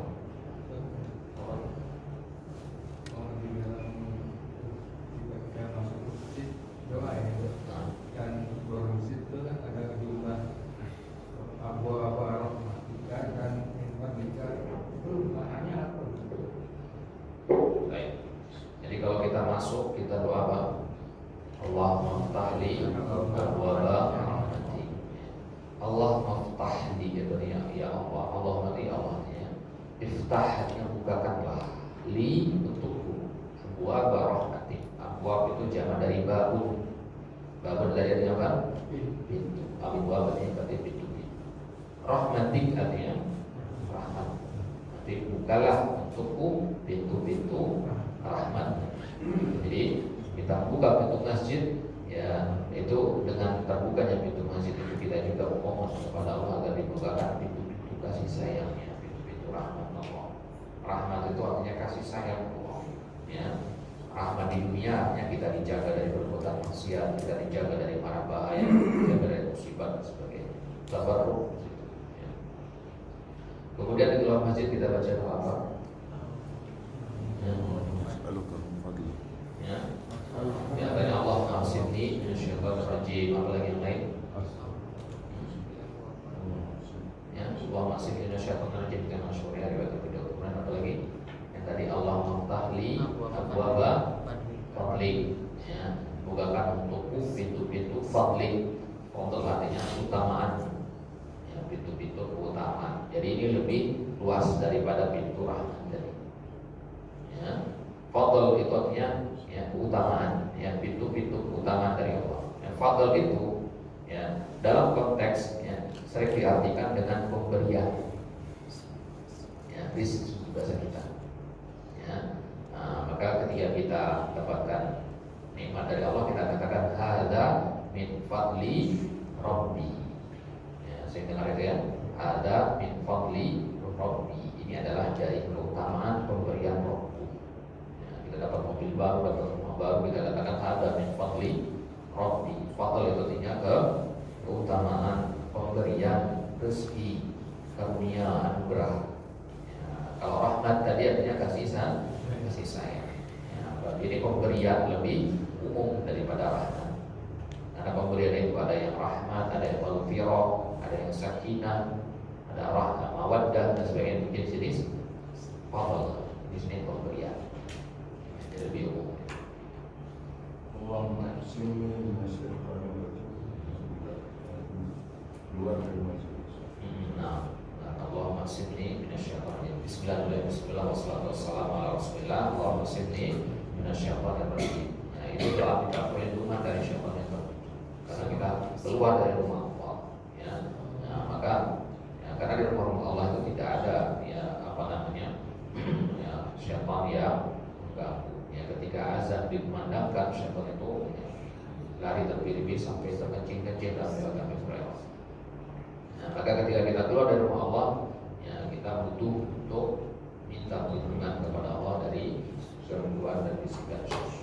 Masuk kita doa apa? Allahumma ftahli abwaaba rahmatik. Allahumma ftahli itu ya Allah. Allahumma ya Allah ya. Iftahnya bukakanlah li untukku abwaaba rahmatik. Abwaab itu jamak dari babun. Babun dari apa? Pintu. Abwaab berarti pintu. Rahmatik artinya rahmat. Nanti bukalah untukku pintu-pintu rahmat. Jadi kita buka pintu masjid ya itu dengan terbukanya pintu masjid itu kita juga memohon kepada Allah agar dibukakan pintu-pintu kasih sayangnya, pintu-pintu rahmat Allah. Rahmat itu artinya kasih sayang Allah. Ya, rahmat di dunia artinya kita dijaga dari perbuatan maksiat, kita dijaga dari mara bahaya, dijaga dari musibah dan sebagainya. Tabarruk. Ya. Kemudian di luar masjid kita baca doa apa? Ya. Ya, karena Allah mengampuni syaitan rajim, apalagi yang lain. Ya, Allah mengampuni syaitan rajim dengan masyhur ya riwayat kedua. Kemudian apalagi yang tadi Allah mentahli abwaaba fadli. Ya, bukakan untukku pintu-pintu fadli. Fadl artinya keutamaan. Ya, pintu-pintu keutamaan. Jadi ini lebih luas daripada pintu rahmat tadi. Ya. Fadl itu artinya ya keutamaan fadl itu ya dalam konteks ya sering diartikan dengan pemberian. Ya, rizki bahasa kita. Ya, maka ketika kita dapatkan nikmat dari Allah kita katakan hadza min fadli rabbi. Ya, saya dengar itu ya. Hadza min fadli rabbi. Ini adalah dari keutamaan pemberian Rabbku. Ya, kita dapat mobil baru, dapat rumah baru, kita katakan hadza min fadli rabbi. Fadl itu artinya keutamaan pemberian rezeki, karunia, anugerah. Ya, kalau rahmat tadi artinya kasih sayang. Ya, berarti ini pemberian lebih umum daripada rahmat. Karena pemberian itu ada yang rahmat, ada yang maghfirah, ada yang sakinah, ada rahmat, mawaddah dan sebagainya. Jenis fadl di sini pemberian. Jadi lebih umum. Allahumma sini masyarakat luar dari masyarakat. Nah, Allahumma sibni minasyaitonir rajim. Bismillah wassalatu wassalamu ala Rasulillah. Allahumma sibni minasyaitonir rajim. Nah, itu doa kita perlindungan dari syaitan itu. Karena kita keluar dari rumah Allah. Ya. Nah, maka ya, karena di rumah Allah itu tidak ada ya apa namanya ya syaitan yang mengganggu. Ya, ketika azan dikumandangkan syaitan itu ya, lari terpilih sampai terkencing-kencing dalam belakang Israel. Nah, maka ketika kita keluar dari rumah Allah, ya kita butuh untuk minta perlindungan kepada Allah dari gangguan dan bisikan syaitan.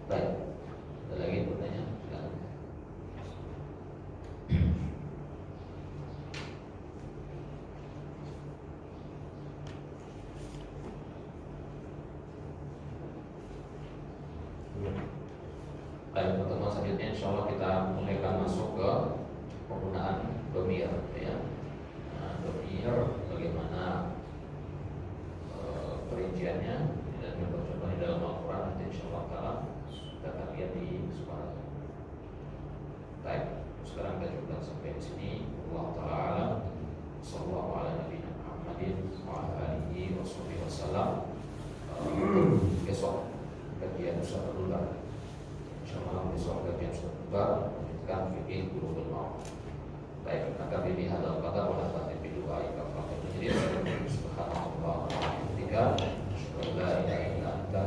Baik, ada lagi pertanyaan? Silakan. Baik, pertemuan selanjutnya insya Allah kita mulai akan masuk ke penggunaan domir ya. Nah, domir bagaimana perinciannya dan contoh-contohnya dalam Al-Quran nanti insya Allah kita akan lihat di kesempatan. Baik, sekarang kita coba sampai di sini. Allah Taala alam. Sallallahu alaihi wasallam. Besok kajian Ustaz Abdullah. Insyaallah besok kajian Ustaz Abdullah lanjutkan fikih Bulughul Maram. Baik, maka ini hadal qadar wa nafati bi du'ai kafatul majlis. Subhanallah wa bihamdihi. La ilaha illa anta